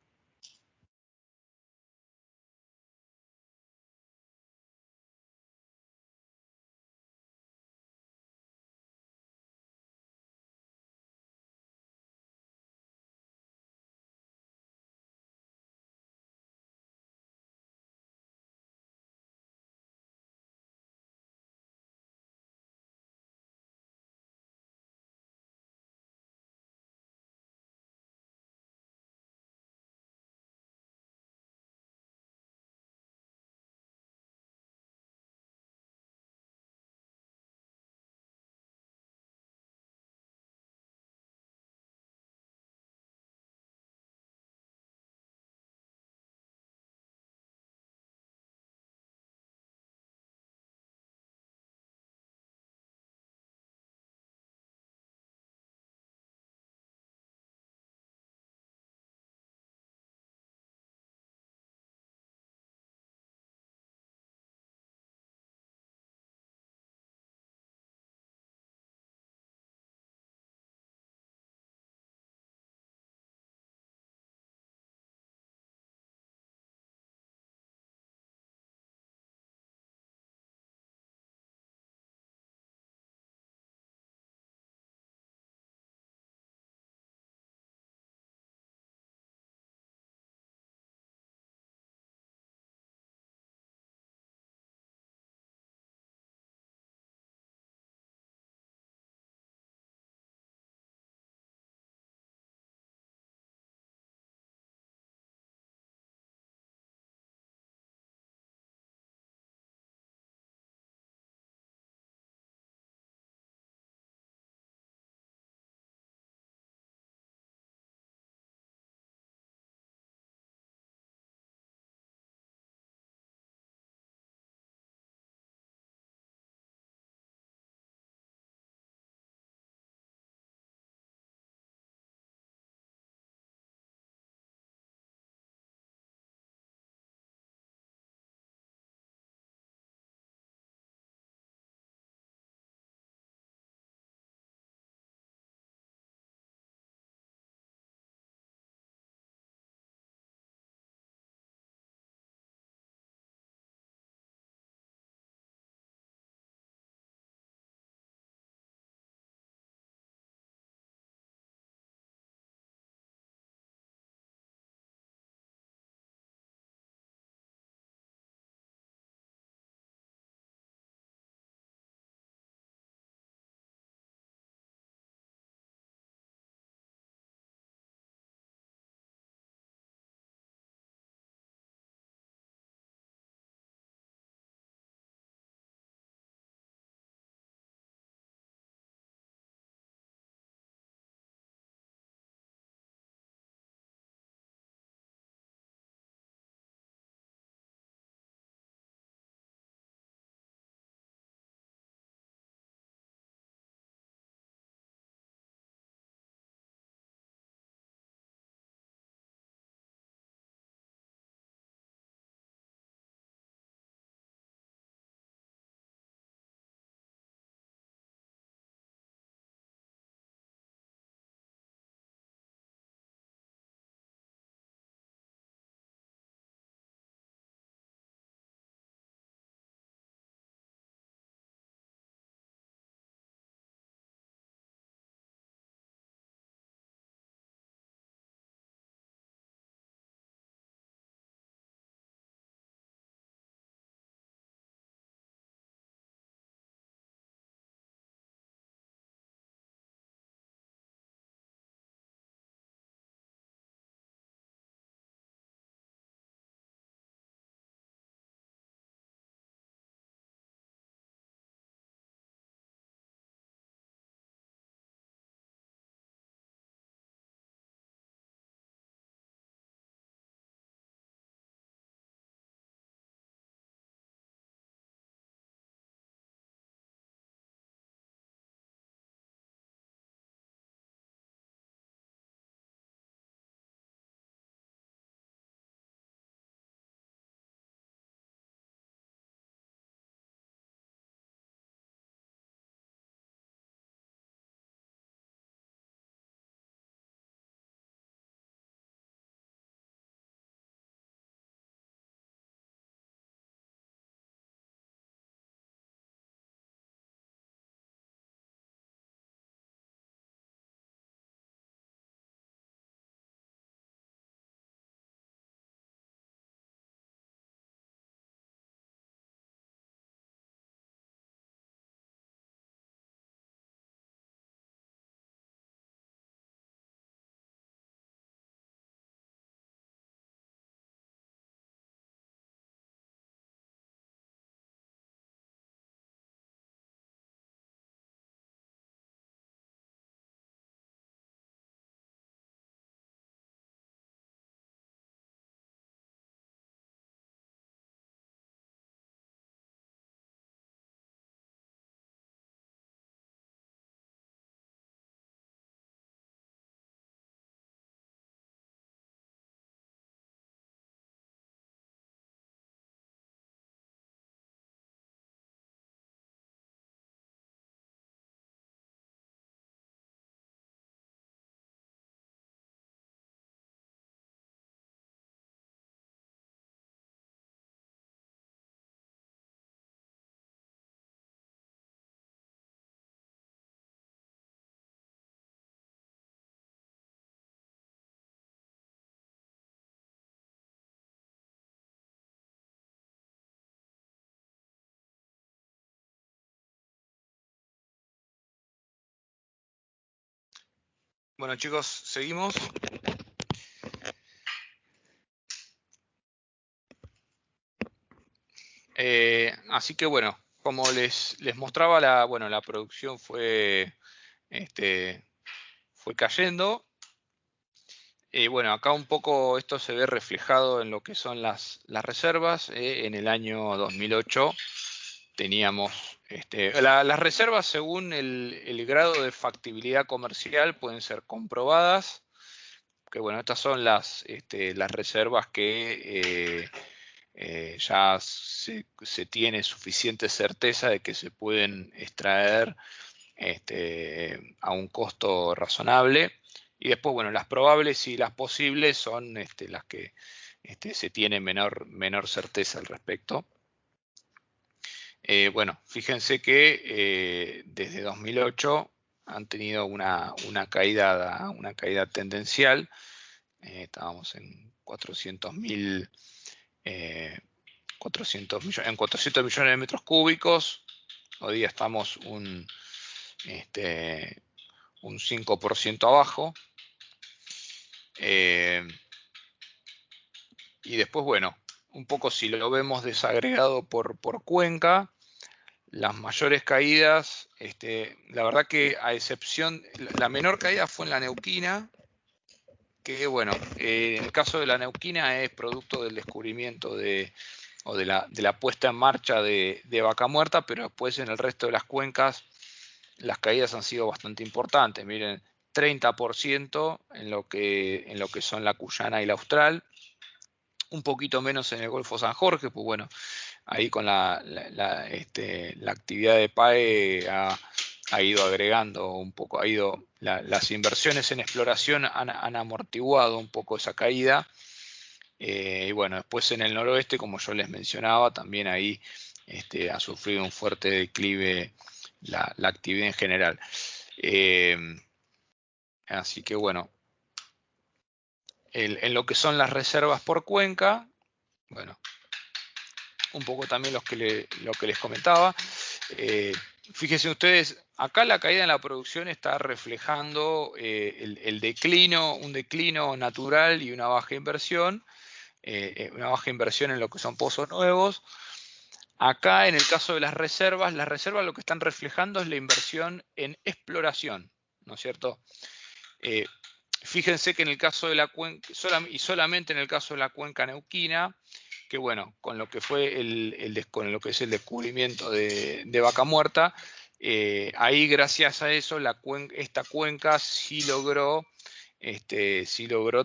Bueno, chicos, seguimos. Así que bueno, como les mostraba, la producción fue cayendo. Bueno, acá un poco esto se ve reflejado en lo que son las reservas. En el año 2008 teníamos las reservas, según el grado de factibilidad comercial, pueden ser comprobadas. Que bueno, estas son las reservas que ya se tiene suficiente certeza de que se pueden extraer a un costo razonable. Y después, bueno, las probables y las posibles son las que se tiene menor certeza al respecto. Bueno, fíjense que desde 2008 han tenido una caída tendencial. Estábamos en 400 millones de metros cúbicos. Hoy día estamos un 5% abajo. Y después, bueno, un poco si lo vemos desagregado por cuenca, las mayores caídas, la verdad que a excepción, la menor caída fue en la Neuquina, que bueno, en el caso de la Neuquina es producto del descubrimiento o de la puesta en marcha de Vaca Muerta, pero después en el resto de las cuencas las caídas han sido bastante importantes. Miren, 30% en lo que son la Cuyana y la Austral, un poquito menos en el Golfo San Jorge, pues bueno, ahí con la actividad de PAE ha ido agregando un poco, las inversiones en exploración han amortiguado un poco esa caída. Y bueno, después en el noroeste, como yo les mencionaba, también ahí ha sufrido un fuerte declive la actividad en general. Así que bueno, en lo que son las reservas por cuenca, bueno, un poco también lo que les comentaba. Fíjense ustedes, acá la caída en la producción está reflejando un declino natural y una baja inversión en lo que son pozos nuevos. Acá en el caso de las reservas lo que están reflejando es la inversión en exploración, ¿no es cierto? Fíjense que en el caso de la cuenca, y solamente en el caso de la cuenca neuquina, que bueno, con lo que fue con lo que es el descubrimiento de Vaca Muerta, ahí gracias a eso esta cuenca sí logró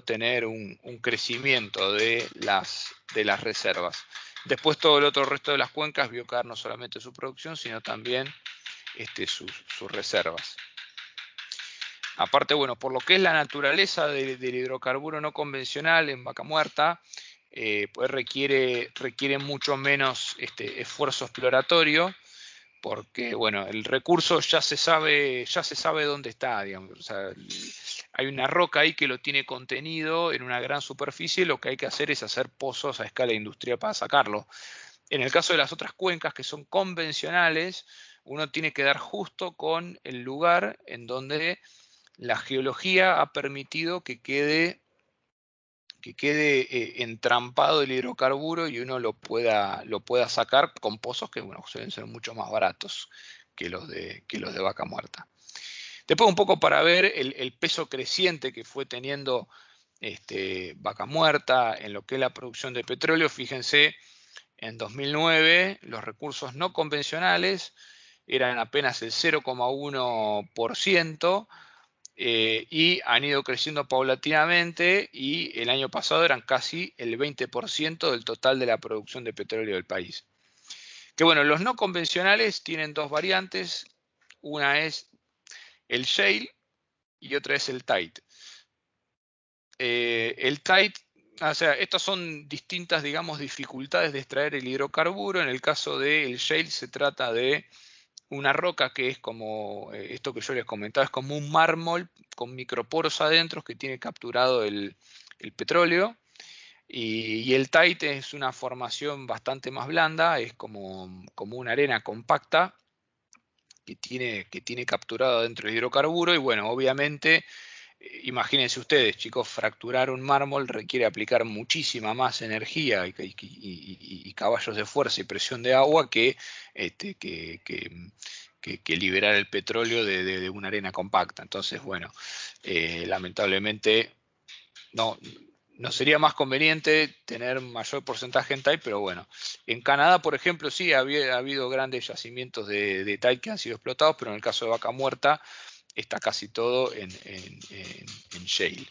tener un crecimiento de las reservas. Después todo el otro resto de las cuencas vio caer no solamente su producción, sino también sus reservas. Aparte, bueno, por lo que es la naturaleza del hidrocarburo no convencional en Vaca Muerta, pues requiere mucho menos esfuerzo exploratorio, porque bueno, el recurso ya se sabe dónde está, digamos. O sea, hay una roca ahí que lo tiene contenido en una gran superficie, lo que hay que hacer es hacer pozos a escala industrial para sacarlo. En el caso de las otras cuencas que son convencionales, uno tiene que dar justo con el lugar en donde la geología ha permitido que quede entrampado el hidrocarburo y uno lo pueda sacar con pozos que bueno, suelen ser mucho más baratos que los de Vaca Muerta. Después un poco para ver el peso creciente que fue teniendo Vaca Muerta en lo que es la producción de petróleo. Fíjense, en 2009 los recursos no convencionales eran apenas el 0,1%, y han ido creciendo paulatinamente, y el año pasado eran casi el 20% del total de la producción de petróleo del país. Que bueno, los no convencionales tienen dos variantes, una es el shale y otra es el tight. El tight, o sea, estas son distintas, digamos, dificultades de extraer el hidrocarburo. En el caso del shale se trata de una roca que es como esto que yo les comentaba, es como un mármol con microporos adentro que tiene capturado el petróleo. Y el tight es una formación bastante más blanda, es como una arena compacta que tiene capturado dentro el hidrocarburo. Y bueno, obviamente imagínense ustedes, chicos, fracturar un mármol requiere aplicar muchísima más energía y caballos de fuerza y presión de agua que liberar el petróleo de una arena compacta. Entonces, bueno, lamentablemente no sería más conveniente tener mayor porcentaje en type, pero bueno. En Canadá, por ejemplo, sí ha habido grandes yacimientos de type que han sido explotados, pero en el caso de Vaca Muerta está casi todo en shale.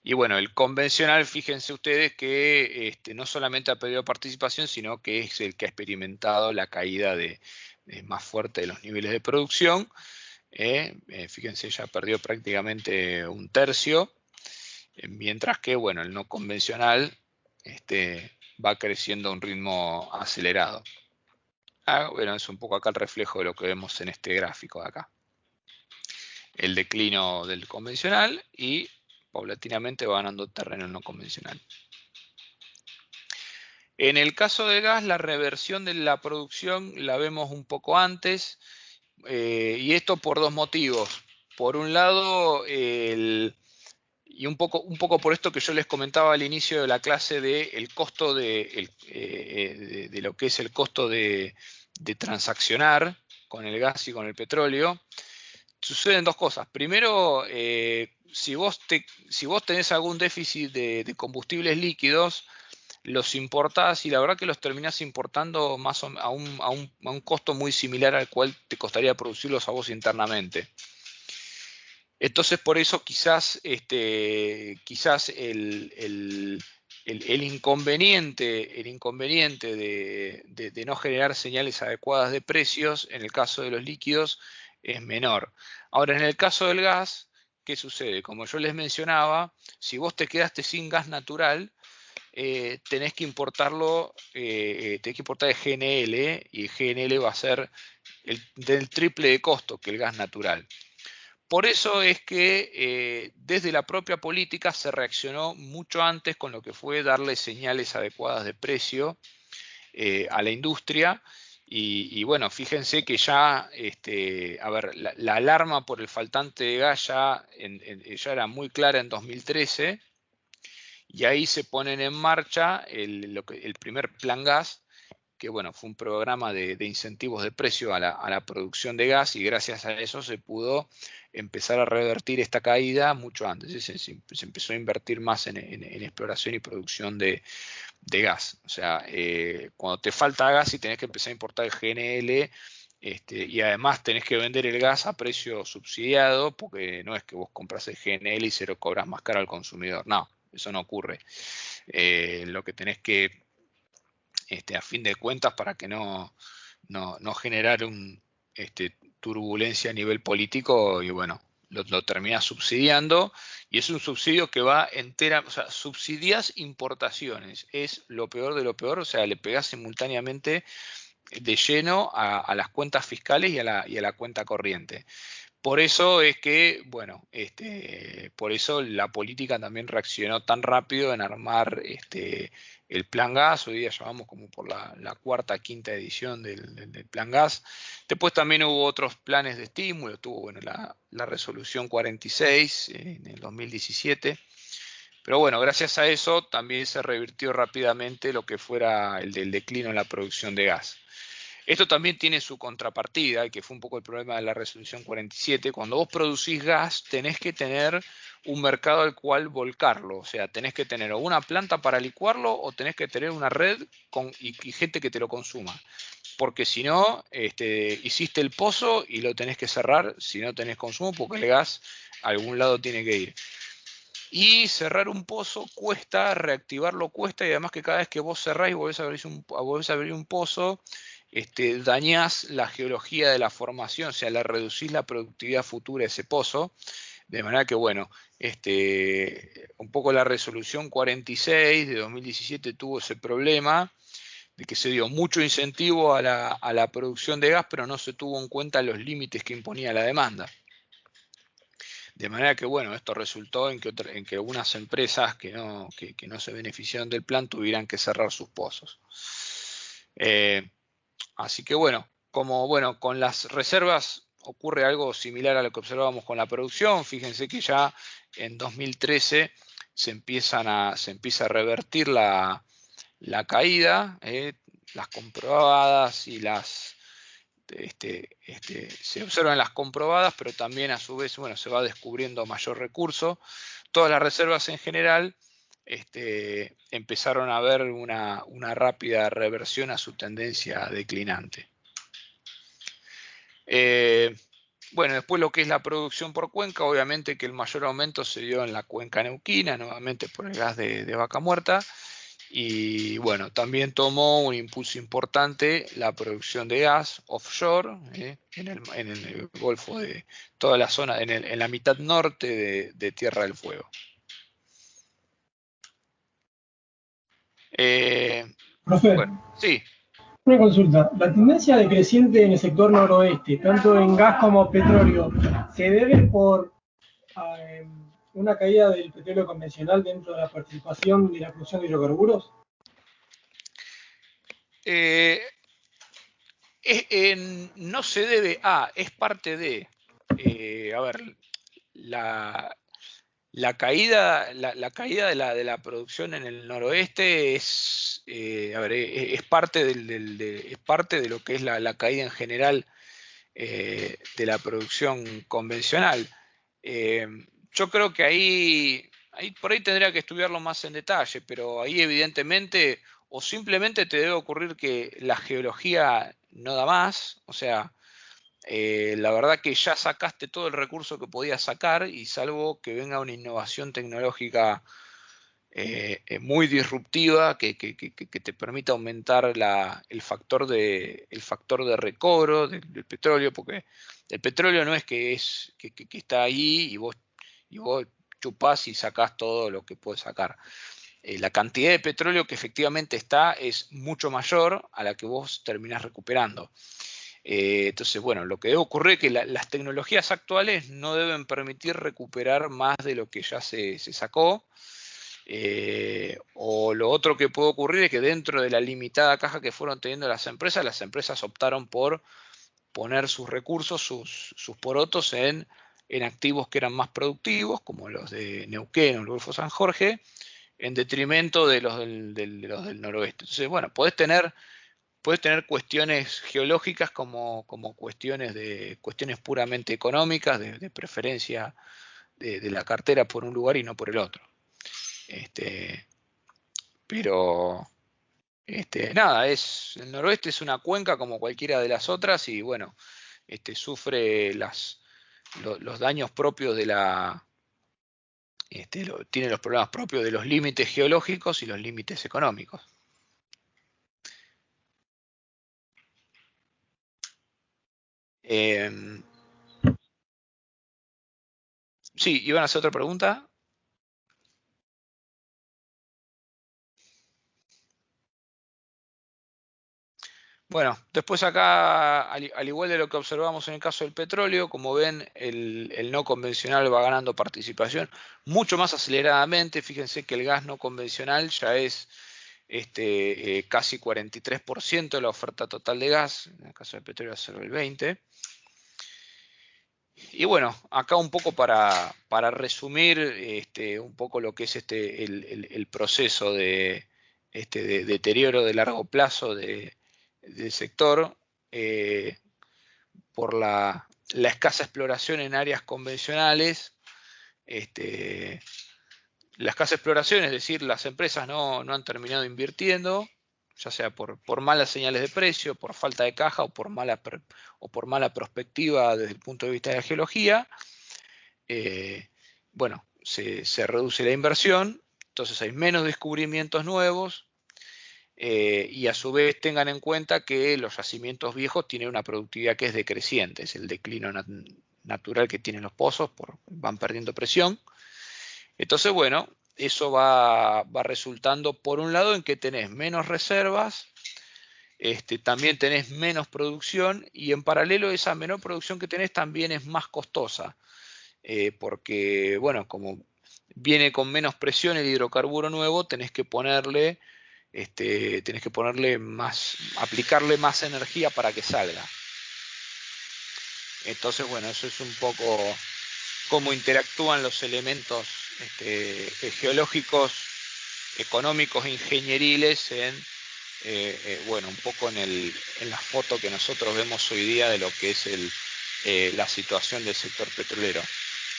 Y bueno, el convencional, fíjense ustedes que no solamente ha perdido participación, sino que es el que ha experimentado la caída más fuerte de los niveles de producción. Fíjense, ya perdió prácticamente un tercio, mientras que bueno, el no convencional va creciendo a un ritmo acelerado. Bueno, es un poco acá el reflejo de lo que vemos en este gráfico de acá. El declino del convencional y paulatinamente va ganando terreno el no convencional. En el caso del gas, la reversión de la producción la vemos un poco antes, y esto por dos motivos. Por un lado, y un poco por esto que yo les comentaba al inicio de la clase del costo de lo que es el costo de transaccionar con el gas y con el petróleo. Suceden dos cosas. Primero, si vos tenés algún déficit de combustibles líquidos, los importás y la verdad que los terminás importando a un costo muy similar al cual te costaría producirlos a vos internamente. Entonces, por eso quizás el inconveniente de no generar señales adecuadas de precios en el caso de los líquidos es menor. Ahora, en el caso del gas, ¿qué sucede? Como yo les mencionaba, si vos te quedaste sin gas natural, tenés que importarlo, tenés que importar el GNL, y el GNL va a ser del triple de costo que el gas natural. Por eso es que desde la propia política se reaccionó mucho antes con lo que fue darle señales adecuadas de precio a la industria. Y bueno, fíjense que ya, la alarma por el faltante de gas ya era muy clara en 2013, y ahí se ponen en marcha el primer plan gas, que bueno, fue un programa de incentivos de precio a la producción de gas, y gracias a eso se pudo empezar a revertir esta caída mucho antes. Se empezó a invertir más en exploración y producción de gas. O sea, cuando te falta gas y tenés que empezar a importar el GNL, y además tenés que vender el gas a precio subsidiado, porque no es que vos compras el GNL y se lo cobras más caro al consumidor. No, eso no ocurre. Lo que tenés que, a fin de cuentas, para que no generar turbulencia a nivel político, y bueno, lo terminás subsidiando, y es un subsidio que va entera, o sea, subsidias importaciones, es lo peor de lo peor. O sea, le pegás simultáneamente de lleno a las cuentas fiscales y a la cuenta corriente. Por eso es que, bueno, por eso la política también reaccionó tan rápido en armar el Plan Gas. Hoy día llevamos como por la cuarta, quinta edición del Plan Gas. Después también hubo otros planes de estímulo. Tuvo, bueno, la resolución 46 en el 2017. Pero bueno, gracias a eso también se revirtió rápidamente lo que fuera el del declino en la producción de gas. Esto también tiene su contrapartida, que fue un poco el problema de la resolución 47. Cuando vos producís gas, tenés que tener un mercado al cual volcarlo. O sea, tenés que tener o una planta para licuarlo, o tenés que tener una red y gente que te lo consuma. Porque si no, hiciste el pozo y lo tenés que cerrar si no tenés consumo, porque el gas a algún lado tiene que ir. Y cerrar un pozo cuesta, reactivarlo cuesta, y además que cada vez que vos cerrás y volvés a abrir un pozo, dañás la geología de la formación, o sea, le reducís la productividad futura de ese pozo. De manera que, bueno, un poco la resolución 46 de 2017 tuvo ese problema de que se dio mucho incentivo a la producción de gas, pero no se tuvo en cuenta los límites que imponía la demanda. De manera que, bueno, esto resultó en que algunas empresas que no se beneficiaron del plan tuvieran que cerrar sus pozos. Así que, bueno, con las reservas ocurre algo similar a lo que observábamos con la producción. Fíjense que ya en 2013 se empieza a revertir la caída, las comprobadas y las se observan las comprobadas, pero también a su vez, bueno, se va descubriendo mayor recurso. Todas las reservas en general empezaron a ver una rápida reversión a su tendencia declinante. Bueno, después lo que es la producción por cuenca, obviamente que el mayor aumento se dio en la cuenca neuquina, nuevamente por el gas de Vaca Muerta. Y bueno, también tomó un impulso importante la producción de gas offshore en el Golfo de toda la zona, en la mitad norte de Tierra del Fuego. Profe, Bueno, sí. una consulta. La tendencia decreciente en el sector noroeste, tanto en gas como petróleo, ¿se debe por una caída del petróleo convencional dentro de la participación de la producción de hidrocarburos? No se debe a, es parte de. A ver, la caída de la producción en el noroeste es, es parte es parte de lo que es la caída en general de la producción convencional. Yo creo que ahí por ahí tendría que estudiarlo más en detalle, pero ahí evidentemente o simplemente te debe ocurrir que la geología no da más, o sea, la verdad que ya sacaste todo el recurso que podías sacar y salvo que venga una innovación tecnológica muy disruptiva que te permita aumentar el factor de recobro del petróleo, porque el petróleo no es que está ahí y vos chupás y sacás todo lo que puedes sacar. La cantidad de petróleo que efectivamente está es mucho mayor a la que vos terminás recuperando. Entonces, bueno, lo que debe ocurrir es que las tecnologías actuales no deben permitir recuperar más de lo que ya se sacó. O lo otro que puede ocurrir es que dentro de la limitada caja que fueron teniendo las empresas optaron por poner sus recursos, sus porotos en activos que eran más productivos, como los de Neuquén o el Golfo San Jorge, en detrimento de los del noroeste. Entonces, bueno, podés tener cuestiones geológicas como cuestiones puramente económicas, de preferencia de la cartera por un lugar y no por el otro. Pero nada, el noroeste es una cuenca como cualquiera de las otras y bueno, sufre los daños propios de tiene los problemas propios de los límites geológicos y los límites económicos. Sí, ¿iban a hacer otra pregunta? Bueno, después acá, al igual de lo que observamos en el caso del petróleo, como ven, el no convencional va ganando participación mucho más aceleradamente. Fíjense que el gas no convencional ya es casi 43% de la oferta total de gas, en el caso del petróleo va a ser el 20%. Y bueno, acá un poco para resumir un poco lo que es el proceso de deterioro de largo plazo del sector por la escasa exploración en áreas convencionales. La escasa exploración, es decir, las empresas no han terminado invirtiendo, ya sea por malas señales de precio, por falta de caja o por mala perspectiva desde el punto de vista de la geología. Bueno, se reduce la inversión, entonces hay menos descubrimientos nuevos y a su vez tengan en cuenta que los yacimientos viejos tienen una productividad que es decreciente, es el declino natural que tienen los pozos, van perdiendo presión. Entonces, bueno, eso va resultando por un lado en que tenés menos reservas, también tenés menos producción y en paralelo esa menor producción que tenés también es más costosa. Porque, bueno, como viene con menos presión el hidrocarburo nuevo, tenés que ponerle aplicarle más energía para que salga. Entonces, bueno, eso es un poco cómo interactúan los elementos geológicos, económicos, ingenieriles bueno, un poco en la foto que nosotros vemos hoy día de lo que es la situación del sector petrolero.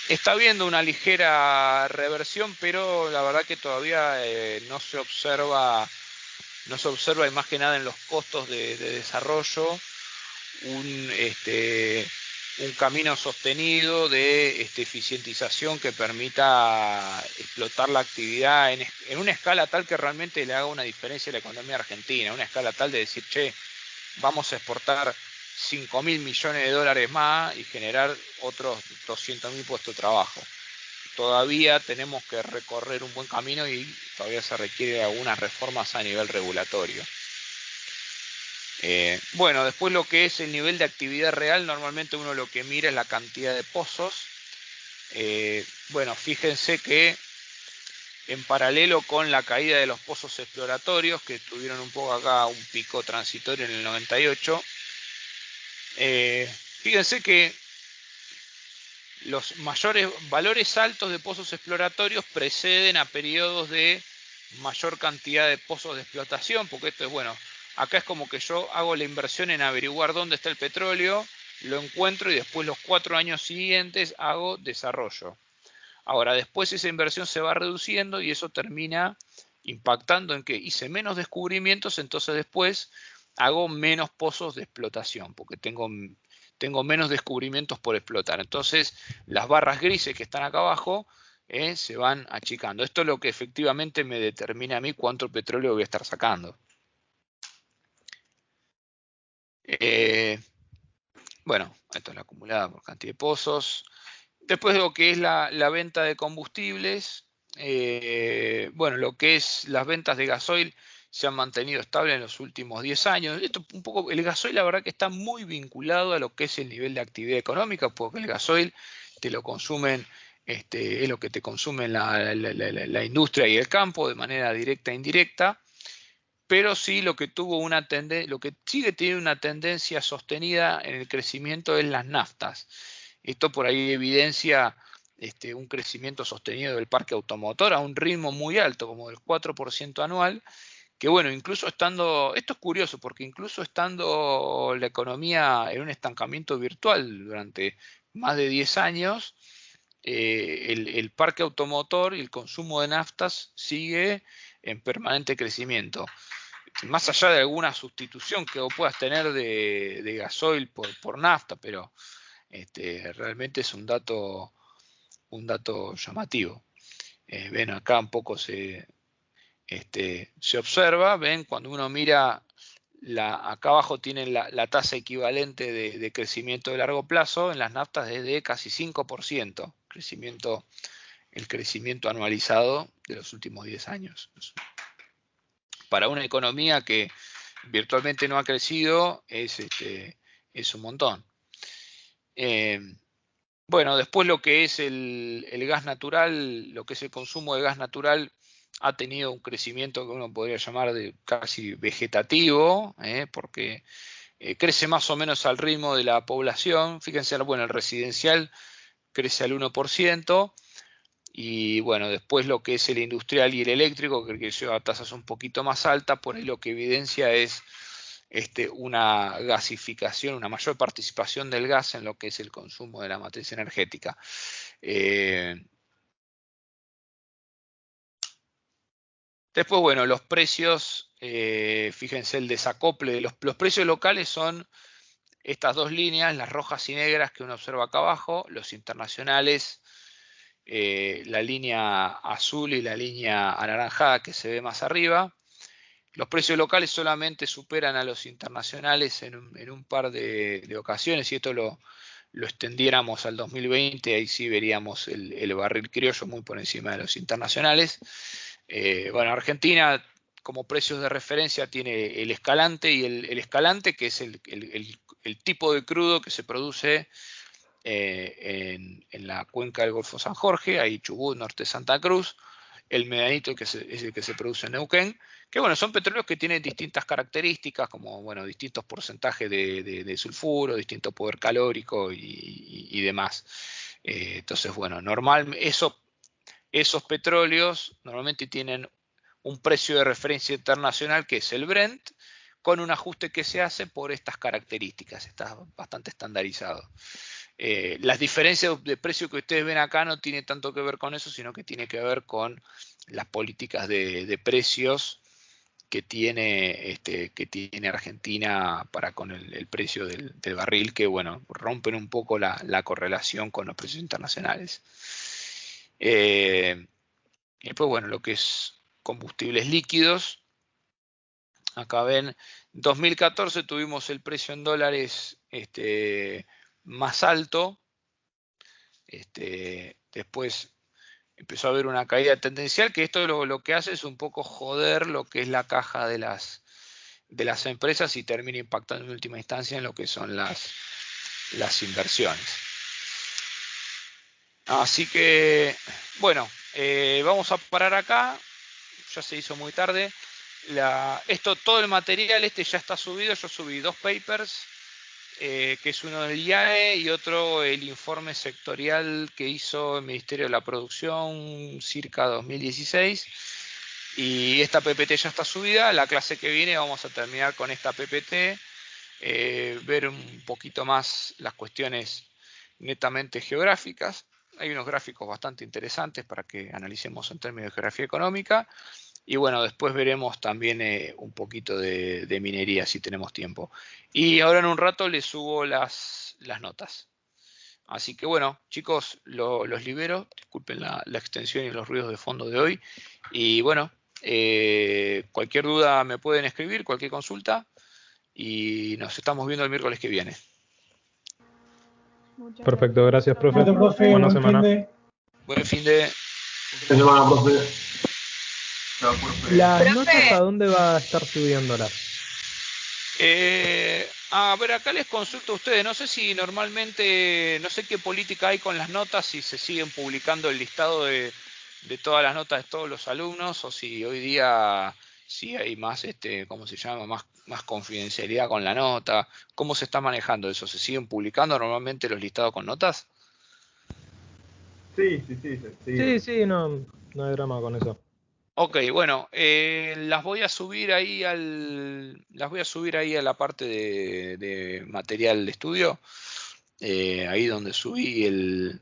Está habiendo una ligera reversión, pero la verdad que todavía no se observa y más que nada en los costos de desarrollo un camino sostenido de eficientización que permita explotar la actividad en una escala tal que realmente le haga una diferencia a la economía argentina, una escala tal de decir, che, vamos a exportar 5.000 millones de dólares más y generar otros 200.000 puestos de trabajo. Todavía tenemos que recorrer un buen camino y todavía se requiere algunas reformas a nivel regulatorio. Bueno, después lo que es el nivel de actividad real, normalmente uno lo que mira es la cantidad de pozos. Bueno, fíjense que en paralelo con la caída de los pozos exploratorios, que tuvieron un poco acá un pico transitorio en el 98, fíjense que los mayores valores altos de pozos exploratorios preceden a periodos de mayor cantidad de pozos de explotación, porque esto es, bueno, acá es como que yo hago la inversión en averiguar dónde está el petróleo, lo encuentro y después los 4 años siguientes hago desarrollo. Ahora, después esa inversión se va reduciendo y eso termina impactando en que hice menos descubrimientos, entonces después hago menos pozos de explotación, porque tengo menos descubrimientos por explotar. Entonces, las barras grises que están acá abajo se van achicando. Esto es lo que efectivamente me determina a mí cuánto petróleo voy a estar sacando. Bueno, esto es la acumulada por cantidad de pozos. Después de lo que es la venta de combustibles, bueno, lo que es las ventas de gasoil se han mantenido estables en los últimos 10 años. Esto un poco, el gasoil la verdad que está muy vinculado a lo que es el nivel de actividad económica, porque el gasoil te lo consumen, es lo que te consumen la industria y el campo de manera directa e indirecta. Pero sí lo que sigue teniendo una tendencia sostenida en el crecimiento es las naftas. Esto por ahí evidencia un crecimiento sostenido del parque automotor a un ritmo muy alto, como del 4% anual, que bueno, incluso estando, esto es curioso, porque incluso estando la economía en un estancamiento virtual durante más de 10 años, el parque automotor y el consumo de naftas sigue en permanente crecimiento. Más allá de alguna sustitución que vos puedas tener de gasoil por nafta, pero realmente es un dato llamativo. Ven, acá un poco se observa, ven, cuando uno mira, acá abajo tienen la tasa equivalente de crecimiento de largo plazo en las naftas desde casi 5%, el crecimiento anualizado de los últimos 10 años. Para una economía que virtualmente no ha crecido, es un montón. Bueno, después lo que es el gas natural, lo que es el consumo de gas natural, ha tenido un crecimiento que uno podría llamar de casi vegetativo, porque crece más o menos al ritmo de la población. Fíjense, bueno, el residencial crece al 1%, y bueno, después lo que es el industrial y el eléctrico, que creció a tasas un poquito más altas, por ahí lo que evidencia es una gasificación, una mayor participación del gas en lo que es el consumo de la matriz energética. Después, bueno, los precios, fíjense el desacople de los precios locales son estas dos líneas, las rojas y negras que uno observa acá abajo, los internacionales, la línea azul y la línea anaranjada que se ve más arriba. Los precios locales solamente superan a los internacionales en un par de ocasiones, y esto lo extendiéramos al 2020, ahí sí veríamos el barril criollo muy por encima de los internacionales. Bueno, Argentina como precios de referencia tiene el escalante, y el escalante, que es el tipo de crudo que se produce en la cuenca del Golfo San Jorge, ahí Chubut, Norte Santa Cruz, el medianito es el que se produce en Neuquén, que bueno, son petróleos que tienen distintas características, como bueno, distintos porcentajes de sulfuro, distinto poder calórico y demás. Entonces, bueno, esos petróleos normalmente tienen un precio de referencia internacional que es el Brent, con un ajuste que se hace por estas características, está bastante estandarizado. Las diferencias de precio que ustedes ven acá no tiene tanto que ver con eso, sino que tiene que ver con las políticas de precios que tiene Argentina para con el precio del barril, que bueno, rompen un poco la correlación con los precios internacionales. Y después, bueno, lo que es combustibles líquidos, acá ven, 2014 tuvimos el precio en dólares más alto. Después empezó a haber una caída tendencial, que esto lo que hace es un poco joder lo que es la caja de las empresas y termina impactando en última instancia en lo que son las inversiones. Así que, bueno, vamos a parar acá. Ya se hizo muy tarde. Todo el material ya está subido. Yo subí 2 papers, que es uno del IAE y otro el informe sectorial que hizo el Ministerio de la Producción circa 2016. Y esta PPT ya está subida. La clase que viene vamos a terminar con esta PPT, ver un poquito más las cuestiones netamente geográficas. Hay unos gráficos bastante interesantes para que analicemos en términos de geografía económica. Y bueno, después veremos también un poquito de minería si tenemos tiempo. Y ahora en un rato les subo las notas. Así que bueno, chicos, los libero. Disculpen la extensión y los ruidos de fondo de hoy. Y bueno, cualquier duda me pueden escribir, cualquier consulta. Y nos estamos viendo el miércoles que viene. Perfecto, gracias, profe. Gracias, profe. Buena Buen semana. fin de. Buen fin de... Buena semana, profe. Chao, profe. ¿Las Profe. notas a dónde va a estar subiéndolas? A ver, acá les consulto a ustedes. No sé si normalmente, no sé qué política hay con las notas, si se siguen publicando el listado de todas las notas de todos los alumnos, o si hoy día sí hay más, ¿cómo se llama? Más confidencialidad con la nota. ¿Cómo se está manejando eso? ¿Se siguen publicando normalmente los listados con notas? Sí. Sí, no hay drama con eso. Ok, bueno, las voy a subir ahí a la parte de material de estudio, ahí donde subí el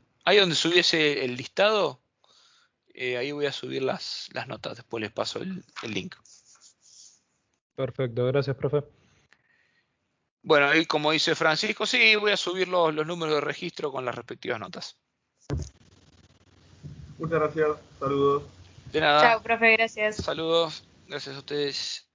listado, ahí voy a subir las notas, después les paso el link. Perfecto, gracias, profe. Bueno, ahí como dice Francisco, sí, voy a subir los números de registro con las respectivas notas. Muchas gracias. Saludos. De nada. Chao, profe, gracias. Saludos, gracias a ustedes.